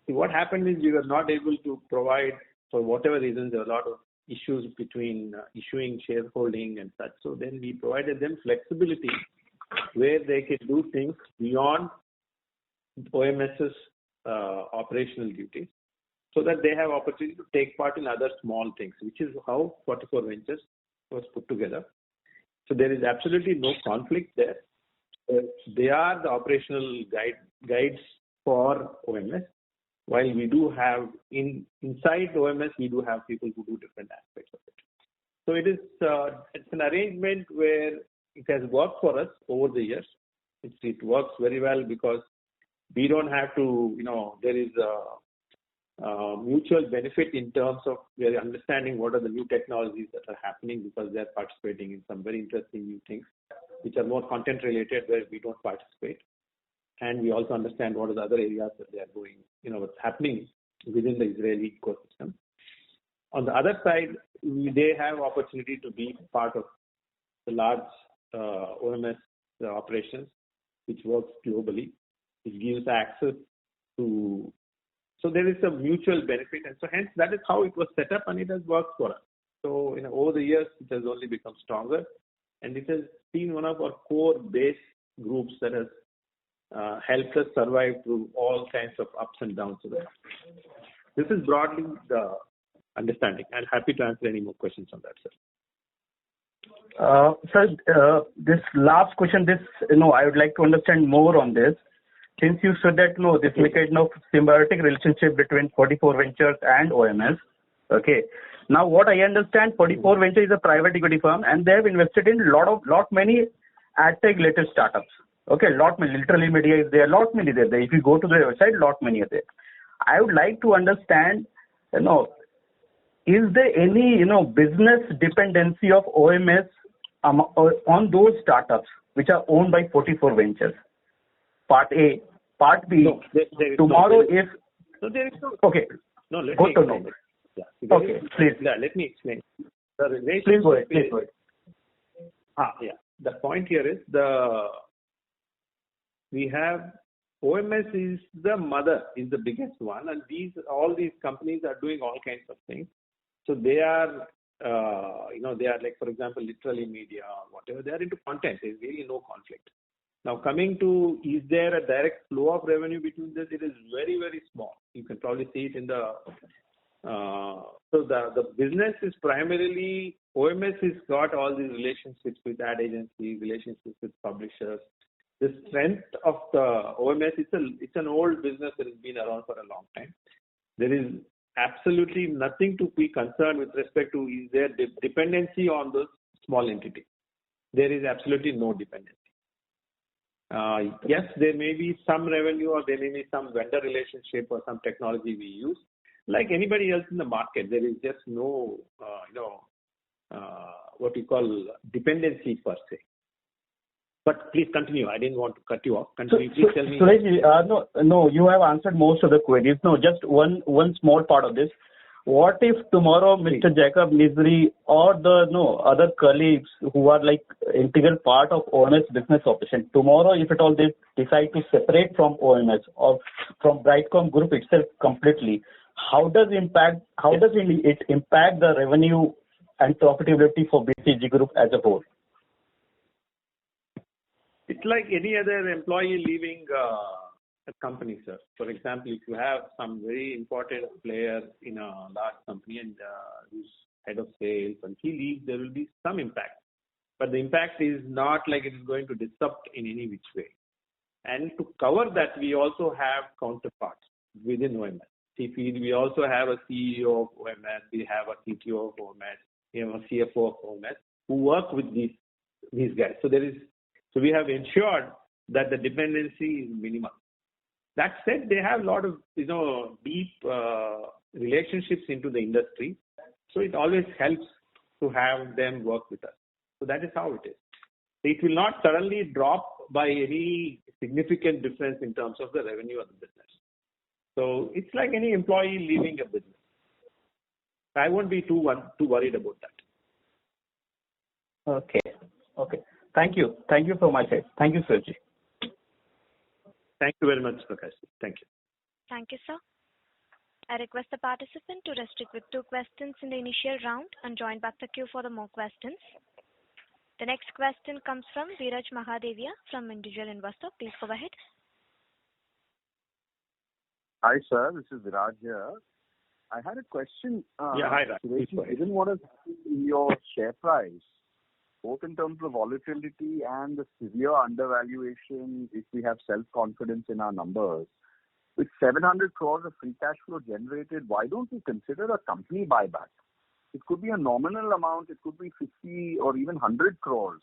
See, what happened is we were not able to provide, for whatever reasons, there were a lot of issues between issuing shareholding and such. So then we provided them flexibility where they can do things beyond OMS's operational duties, so that they have opportunity to take part in other small things, which is how 44 Ventures was put together. So there is absolutely no conflict there. They are the operational guides for OMS, while we do have inside OMS, we do have people who do different aspects of it. So it is it's an arrangement where it has worked for us over the years. It works very well because we don't have to, there is a mutual benefit in terms of we are understanding what are the new technologies that are happening, because they are participating in some very interesting new things which are more content related where we don't participate. And we also understand what are the other areas that they are going, what's happening within the Israeli ecosystem. On the other side, they have opportunity to be part of the large OMS operations, which works globally, which gives access to. So there is a mutual benefit, and so hence that is how it was set up, and it has worked for us. So over the years, it has only become stronger, and it has been one of our core base groups that has helped us survive through all kinds of ups and downs of that. This is broadly the understanding. I'm happy to answer any more questions on that, sir. Sir, this last question, I would like to understand more on this. Since you said that this is kind of symbiotic relationship between 44 Ventures and OMS. Okay. Now, what I understand, 44 Ventures is a private equity firm, and they have invested in many ad-tech related startups. Okay, literally media is there, many there. If you go to their website, many are there. I would like to understand, is there any, business dependency of OMS on those startups which are owned by 44 Ventures? Part A. Part B. No, there is tomorrow no, if. No, there is no. Okay. No, let Good me to explain. know. Yeah. Okay, please. Yeah, let me explain. The relationship. Please go ahead. Yeah. The point here is we have OMS is the mother, is the biggest one, and all these companies are doing all kinds of things. So they are, they are like, for example, literally media or whatever. They are into content. There is really no conflict. Now, coming to, is there a direct flow of revenue between this? It is very, very small. You can probably see it in the. So the business is primarily, OMS has got all these relationships with ad agencies, relationships with publishers. The strength of the OMS, it's an old business that has been around for a long time. There is absolutely nothing to be concerned with respect to is there dependency on the small entity. There is absolutely no dependency. Yes, there may be some revenue or there may be some vendor relationship or some technology we use. Like anybody else in the market, there is just no, what you call dependency per se. But please continue. I didn't want to cut you off. Continue. Please tell me. Suresh, no, you have answered most of the queries. No, just one small part of this. What if tomorrow Mr. Jacob Nizri or the other colleagues who are like integral part of OMS business operation, tomorrow if at all they decide to separate from OMS or from Brightcom Group itself completely, how does it impact the revenue and profitability for BCG Group as a whole? It's like any other employee leaving a company, sir. For example, if you have some very important player in a large company and who's head of sales and he leaves, there will be some impact. But the impact is not like it is going to disrupt in any which way. And to cover that, we also have counterparts within OMS. We also have a CEO of OMS, we have a CTO of OMS, we have a CFO of OMS who work with these guys. So we have ensured that the dependency is minimal. That said, they have a lot of deep relationships into the industry. So it always helps to have them work with us. So that is how it is. It will not suddenly drop by any significant difference in terms of the revenue of the business. So it's like any employee leaving a business. I won't be too worried about that. Okay. Thank you from my side. Thank you, Sirji. Thank you very much, Prakash. Thank you. Thank you, sir. I request the participant to restrict with 2 questions in the initial round and join back the queue for the more questions. The next question comes from Viraj Mahadevia from Individual Investor. Please go ahead. Hi, sir. This is Viraj here. I had a question. Hi, Viraj. Given what is in your share price, both in terms of volatility and the severe undervaluation, if we have self-confidence in our numbers, with 700 crores of free cash flow generated, why don't we consider a company buyback? It could be a nominal amount, it could be 50 or even 100 crores.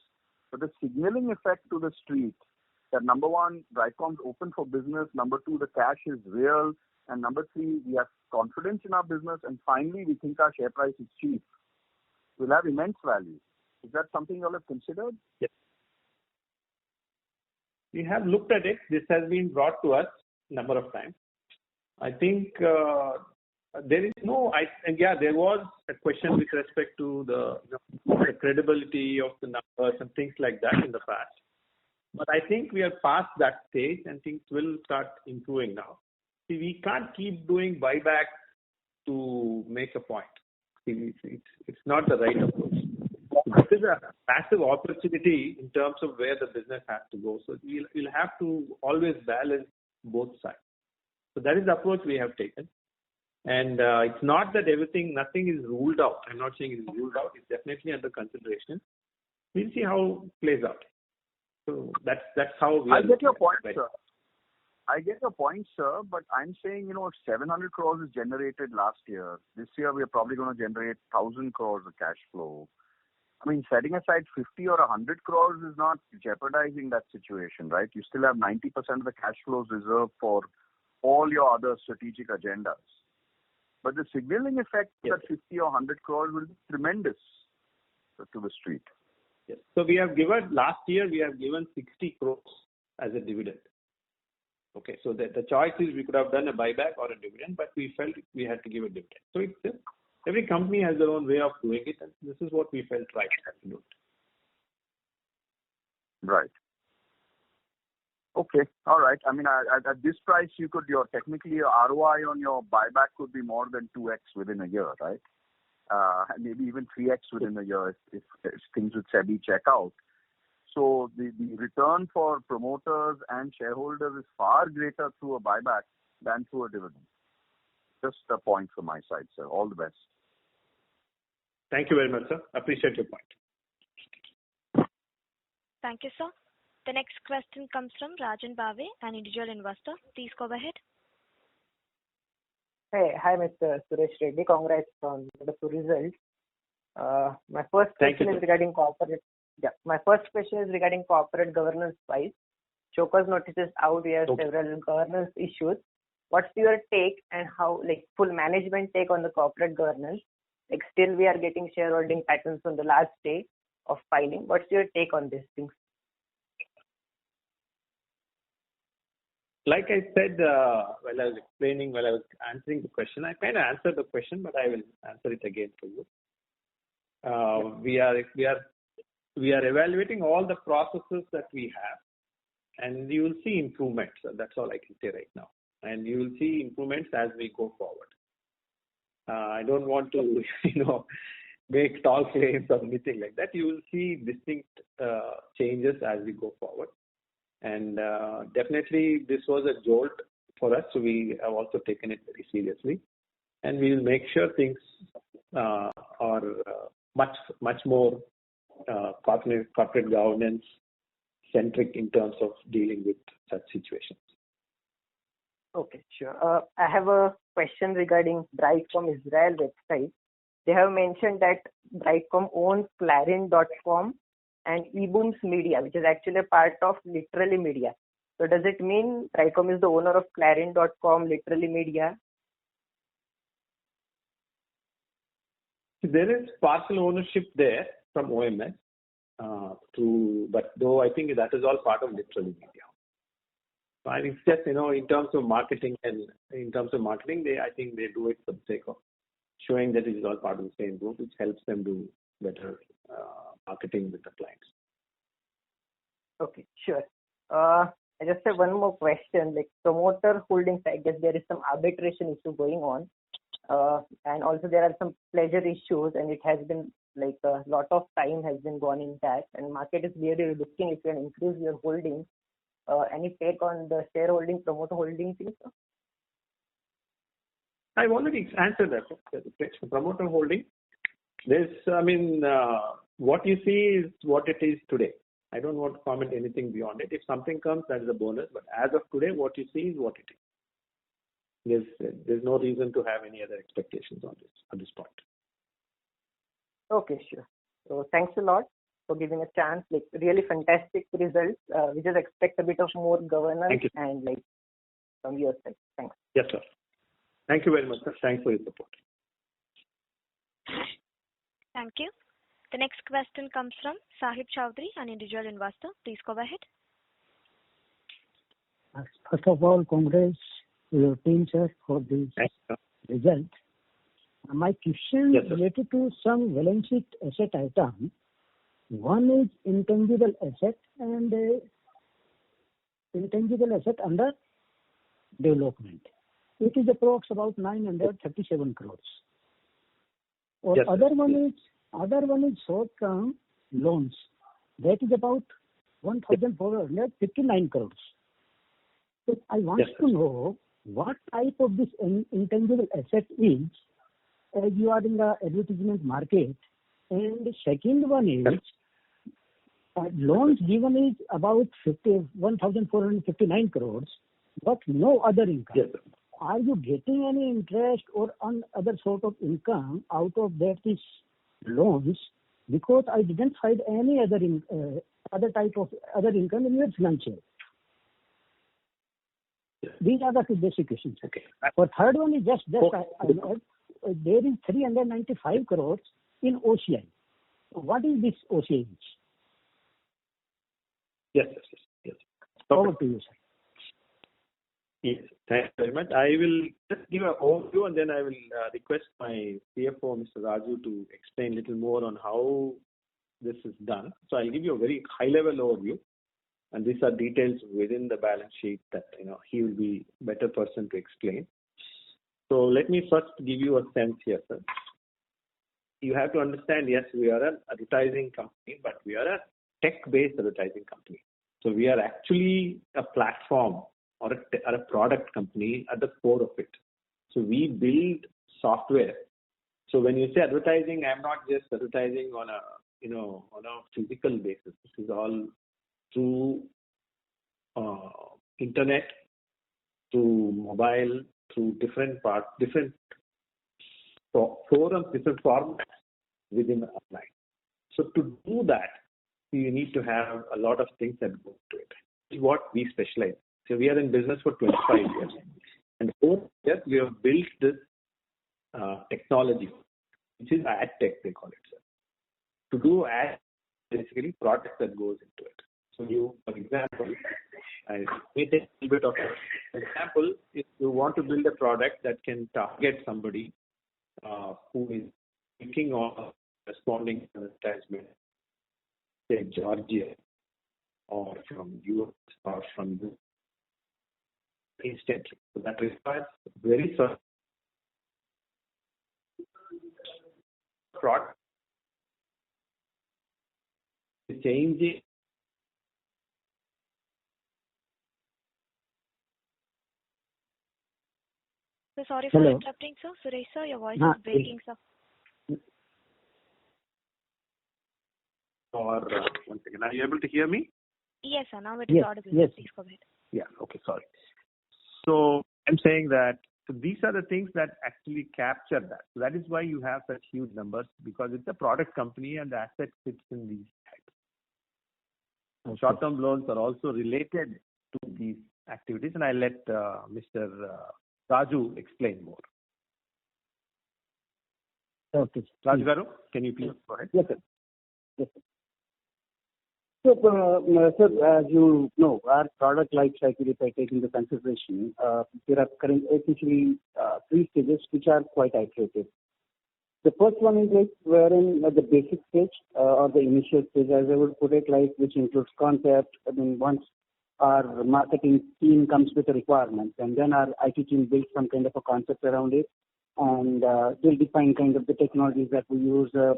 But the signaling effect to the street that number one, Brightcom's open for business, number two, the cash is real, and number three, we have confidence in our business, and finally, we think our share price is cheap, will have immense value. Is that something you all have considered? Yes. We have looked at it. This has been brought to us a number of times. I think there was a question with respect to the credibility of the numbers and things like that in the past. But I think we are past that stage and things will start improving now. See, we can't keep doing buyback to make a point. See, it's not the right approach. This is a massive opportunity in terms of where the business has to go. So we'll have to always balance both sides. So that is the approach we have taken. And it's not that nothing is ruled out. I'm not saying it is ruled out. It's definitely under consideration. We'll see how it plays out. So that's how we are. I get your point, sir. I get your point, sir. But I'm saying, 700 crores is generated last year. This year, we are probably going to generate 1,000 crores of cash flow. I mean, setting aside 50 or 100 crores is not jeopardizing that situation, right? You still have 90% of the cash flows reserved for all your other strategic agendas. But the signaling effect at 50 or 100 crores will be tremendous to the street. Yes. So last year we have given 60 crores as a dividend. Okay, so the choice is we could have done a buyback or a dividend, but we felt we had to give a dividend. So every company has their own way of doing it, and this is what we felt right to do. Right. Okay. All right. I mean, at this price, technically your ROI on your buyback could be more than 2x within a year, right? Maybe even 3x within a year if things with SEBI check out. So the return for promoters and shareholders is far greater through a buyback than through a dividend. Just a point from my side, sir. All the best. Thank you very much, sir. Appreciate your point. Thank you, sir. The next question comes from Rajan Bave, an individual investor. Please go ahead. Hey, hi, Mr. Suresh Reddy. Congrats on the results. My first question is regarding corporate. Yeah, my first question is regarding corporate governance wise. Showcase notices out we have several governance issues. What's your take and how, full management take on the corporate governance? Still we are getting shareholding patterns on the last day of filing. What's your take on these things? Like I said, while I was answering the question, I kind of answered the question, but I will answer it again for you. We are evaluating all the processes that we have, and you will see improvements. So that's all I can say right now. And you will see improvements as we go forward. I don't want to, make tall claims or anything like that. You will see distinct changes as we go forward. And definitely this was a jolt for us, so we have also taken it very seriously. And we will make sure things are much more corporate governance centric in terms of dealing with such situations. Okay, sure. I have a question regarding Brightcom Israel website. They have mentioned that Brightcom owns Clarin.com and eBooms Media, which is actually a part of Literally Media. So does it mean Brightcom is the owner of Clarin.com, Literally Media? There is partial ownership there from OMS, but though I think that is all part of Literally Media. So I think just, in terms of marketing I think they do it for the sake of showing that it is all part of the same group, which helps them do better marketing with the clients. Okay, sure. I just have one more question. Like promoter holdings, I guess there is some arbitration issue going on. And also there are some pleasure issues, and it has been like a lot of time has been gone in that, and market is really looking if you can increase your holding. Any take on the shareholding, promoter holding thing, sir? I've already answered that. The promoter holding, what you see is what it is today. I don't want to comment anything beyond it. If something comes, that is a bonus. But as of today, what you see is what it is. There's no reason to have any other expectations on this at this point. Okay, sure. So thanks a lot for giving a chance. Like really fantastic results. We just expect a bit of more governance and like from your side. Thanks. Yes, sir. Thank you very much, sir. Thanks for your support. Thank you. The next question comes from Sahib Chowdhury, an individual investor. Please go ahead. First of all, congrats to your team, sir, for this result. My question is related to some balance sheet asset item. One is intangible asset and intangible asset under development. It is approx about 937 crores. Or other one is short-term loans. That is about 1,459 crores. So I want to know what type of this intangible asset is, as you are in the advertisement market. And the second one is loans given is about 1,459 crores, but no other income. Yes. Are you getting any interest or on other sort of income out of that is loans? Because I didn't find any other type of other income in your financial. These are the two basic questions. Okay. For third one is just there is 395 crores in OCI. What is this OCI? Yes. Over to you, sir. Yes, thanks very much. I will just give an overview and then I will request my CFO, Mr. Raju, to explain a little more on how this is done. So I'll give you a very high-level overview, and these are details within the balance sheet that he will be a better person to explain. So let me first give you a sense here, sir. You have to understand, yes, we are an advertising company, but we are a tech-based advertising company. So we are actually a platform or a product company at the core of it. So we build software. So when you say advertising, I'm not just advertising on a physical basis. This is all through internet, through mobile, through different forums, different formats within online. So to do that, you need to have a lot of things that go into it. This is what we specialize. So we are in business for 25 years. And over years, we have built this technology, which is ad tech, they call it, sir. To do ad, basically products that goes into it. So for example, I may take a little bit of an example. If you want to build a product that can target somebody who is thinking of responding to advertisement, say Georgia or from US or from instantly. So that requires very certain product changing. So sorry for interrupting, sir. Suresh, sir, your voice is breaking, sir. Or one second, are you able to hear me? Yes, sir. Now it is audible. Yes. Please go ahead. Yeah. Okay. Sorry. So I'm saying that these are the things that actually capture that. So that is why you have such huge numbers, because it's a product company and the asset sits in these types. Okay. Short-term loans are also related to these activities, and I'll let Mr. Raju explain more. Okay. Raju Garu, can you please go ahead? Yes, sir. Yes, sir. So, sir, as you know, our product life cycle, if I take into consideration, there are essentially 3 stages which are quite iterative. The first one is like wherein the basic stage or the initial stage, as I would put it, like which includes concept. I mean, once our marketing team comes with a requirement, and then our IT team builds some kind of a concept around it, and they'll define kind of the technologies that we use, the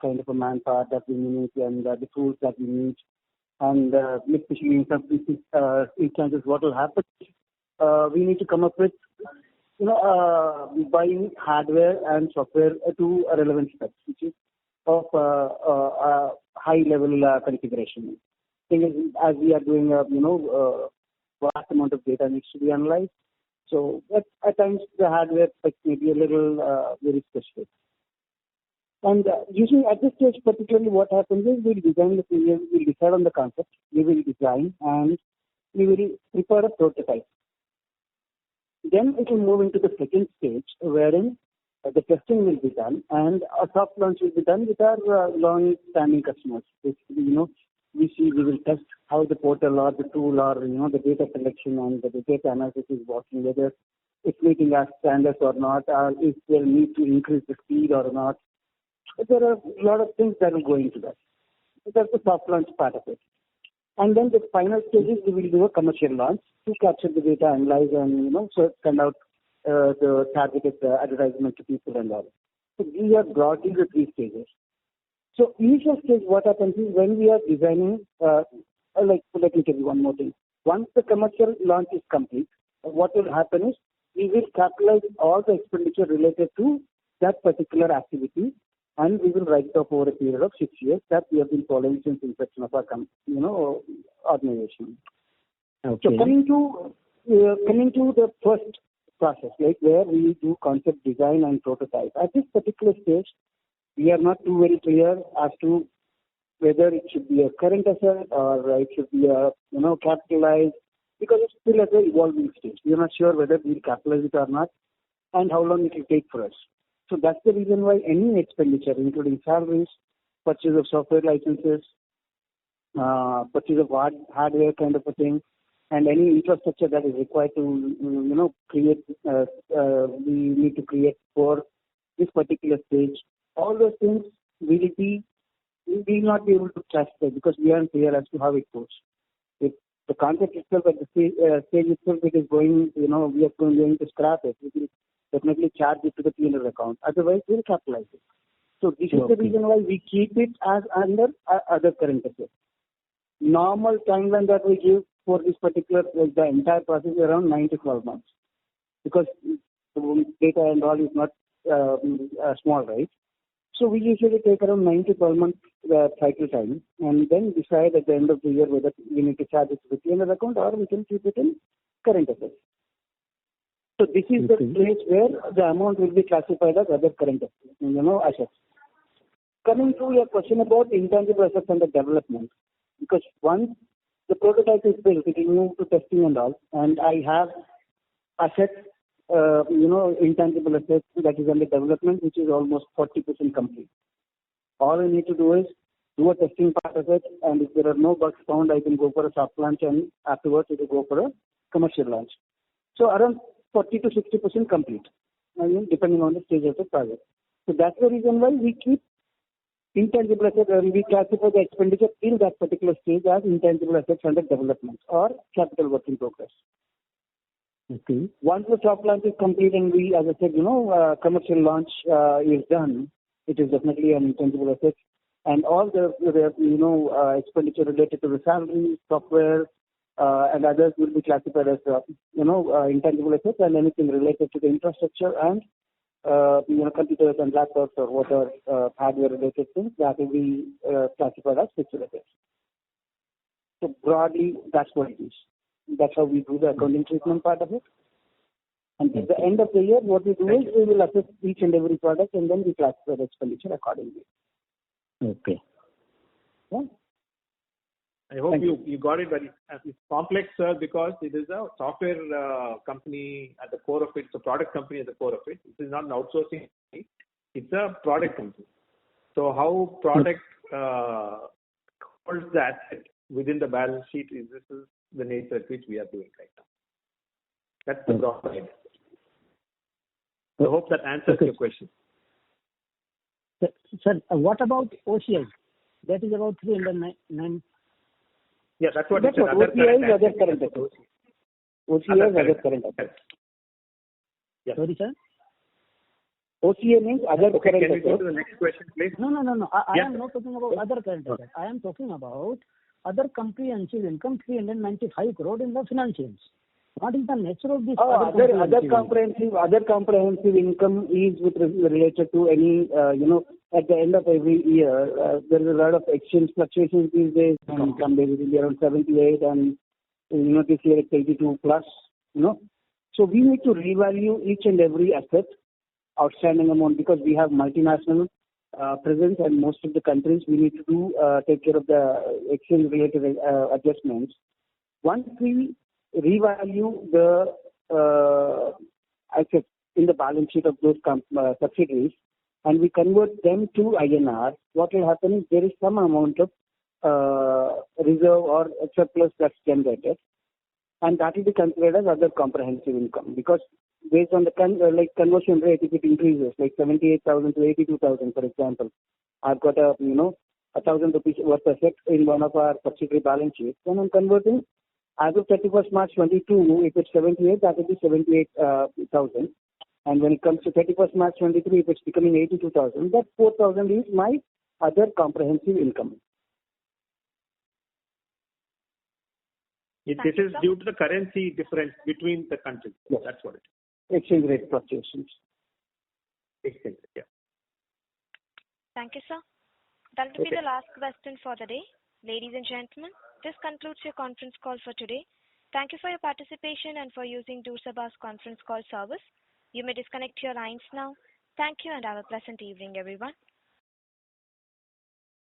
kind of a manpower that we need, and the tools that we need. And especially in some instances, what will happen, we need to come up with, buying hardware and software to a relevant specs, which is of high level configuration. Thing is, as we are doing, vast amount of data needs to be analyzed. So at times the hardware specs may be a little very specific. And usually at this stage, particularly what happens is we'll decide on the concept, we will design, and we will prepare a prototype. Then it will move into the second stage, wherein the testing will be done, and a soft launch will be done with our long-standing customers. Basically, we will test how the portal or the tool or the data collection and the data analysis is working, whether it's meeting our standards or not, or if they'll need to increase the speed or not. There are a lot of things that will go into that. So that's the soft launch part of it. And then the final stages, we will do a commercial launch to capture the data, analyze, and so send out the targeted advertisement to people and all. So these are broadly the 3 stages. So initial stage, what happens is when we are designing, let me tell you one more thing. Once the commercial launch is complete, what will happen is we will capitalize all the expenditure related to that particular activity, and we will write it off over a period of 6 years that we have been following since inception of our organization. Okay. So coming to the first process, like where we do concept design and prototype. At this particular stage, we are not too very clear as to whether it should be a current asset or it should be a capitalized, because it's still at the evolving stage. We are not sure whether we'll capitalize it or not, and how long it will take for us. So that's the reason why any expenditure, including salaries, purchase of software licenses, purchase of hardware kind of a thing, and any infrastructure that is required to, create, we need to create for this particular stage. All those things we will not be able to classify because we aren't clear as to how it goes. If the concept itself at the stage itself, it is going, we are going to scrap it. We will definitely charge it to the P&L account. Otherwise, we'll capitalize it. So this is the reason why we keep it as under other current assets. Normal timeline that we give for this particular, the entire process is around 9 to 12 months. Because the data and all is not small, right? So we usually take around 9 to 12 months cycle time, and then decide at the end of the year whether we need to charge it to the P&L account or we can keep it in current assets. So this is the place where the amount will be classified as other current assets. Coming to your question about intangible assets under development, because once the prototype is built, it will move to testing and all, and I have assets, intangible assets that is under development, which is almost 40% complete. All I need to do is do a testing part of it, and if there are no bugs found, I can go for a soft launch, and afterwards it will go for a commercial launch. So around 40 to 60% complete, depending on the stage of the project. So that's the reason why we keep intangible assets, and we classify the expenditure in that particular stage as intangible assets under development or capital work in progress. Okay. Once the soft launch is complete and we, as I said, commercial launch is done, it is definitely an intangible asset. And all the expenditure related to the salary, software, and others will be classified as, intangible assets, and anything related to the infrastructure and, computers and laptops or whatever hardware related things, that will be classified as fixed assets. So broadly, that's what it is. That's how we do the accounting treatment part of it. And at the end of the year, what we do is we will assess each and every product, and then we classify the expenditure accordingly. Okay. Yeah. I hope you got it very it's complex, sir, because it is a software company at the core of it. It's a product company at the core of it. This is not an outsourcing company. It's a product company. So how product holds the asset within the balance sheet is the nature at which we are doing right now. That's the broad idea. I hope that answers your question. Sir, what about OCI? That is about 309. Yeah, that's what OCI is other current assets. OCI is other current assets. Yeah. Sorry, sir? OCI means other current assets. Can we go to the next question, please? No. I am not talking about other current assets. I am talking about other comprehensive income, 395 crore in the financials. What is the nature of this other comprehensive income is related to any, at the end of every year, there is a lot of exchange fluctuations these days, and some days it will be around 78, and, this year it's 82 plus, So we need to revalue each and every asset, outstanding amount, because we have multinational presence, and most of the countries we need to take care of the exchange related adjustments. Once we revalue the assets in the balance sheet of those subsidiaries, and we convert them to INR, what will happen is there is some amount of reserve or surplus that's generated, and that will be considered as other comprehensive income, because based on the conversion rate, if it increases like 78,000 to 82,000, for example, I've got a 1,000 rupees worth asset in one of our subsidiary balance sheets, then I'm converting as of 31st March 22, if it's 78, that will be 78,000. And when it comes to 31st March 23, if it's becoming 82,000, that 4,000 is my other comprehensive income. This is due to the currency difference between the countries. Yes. That's what it is. Exchange rate fluctuations. Exchange rate, yeah. Thank you, sir. That will be the last question for the day. Ladies and gentlemen, this concludes your conference call for today. Thank you for your participation and for using Doorsaba's conference call service. You may disconnect your lines now. Thank you and have a pleasant evening, everyone.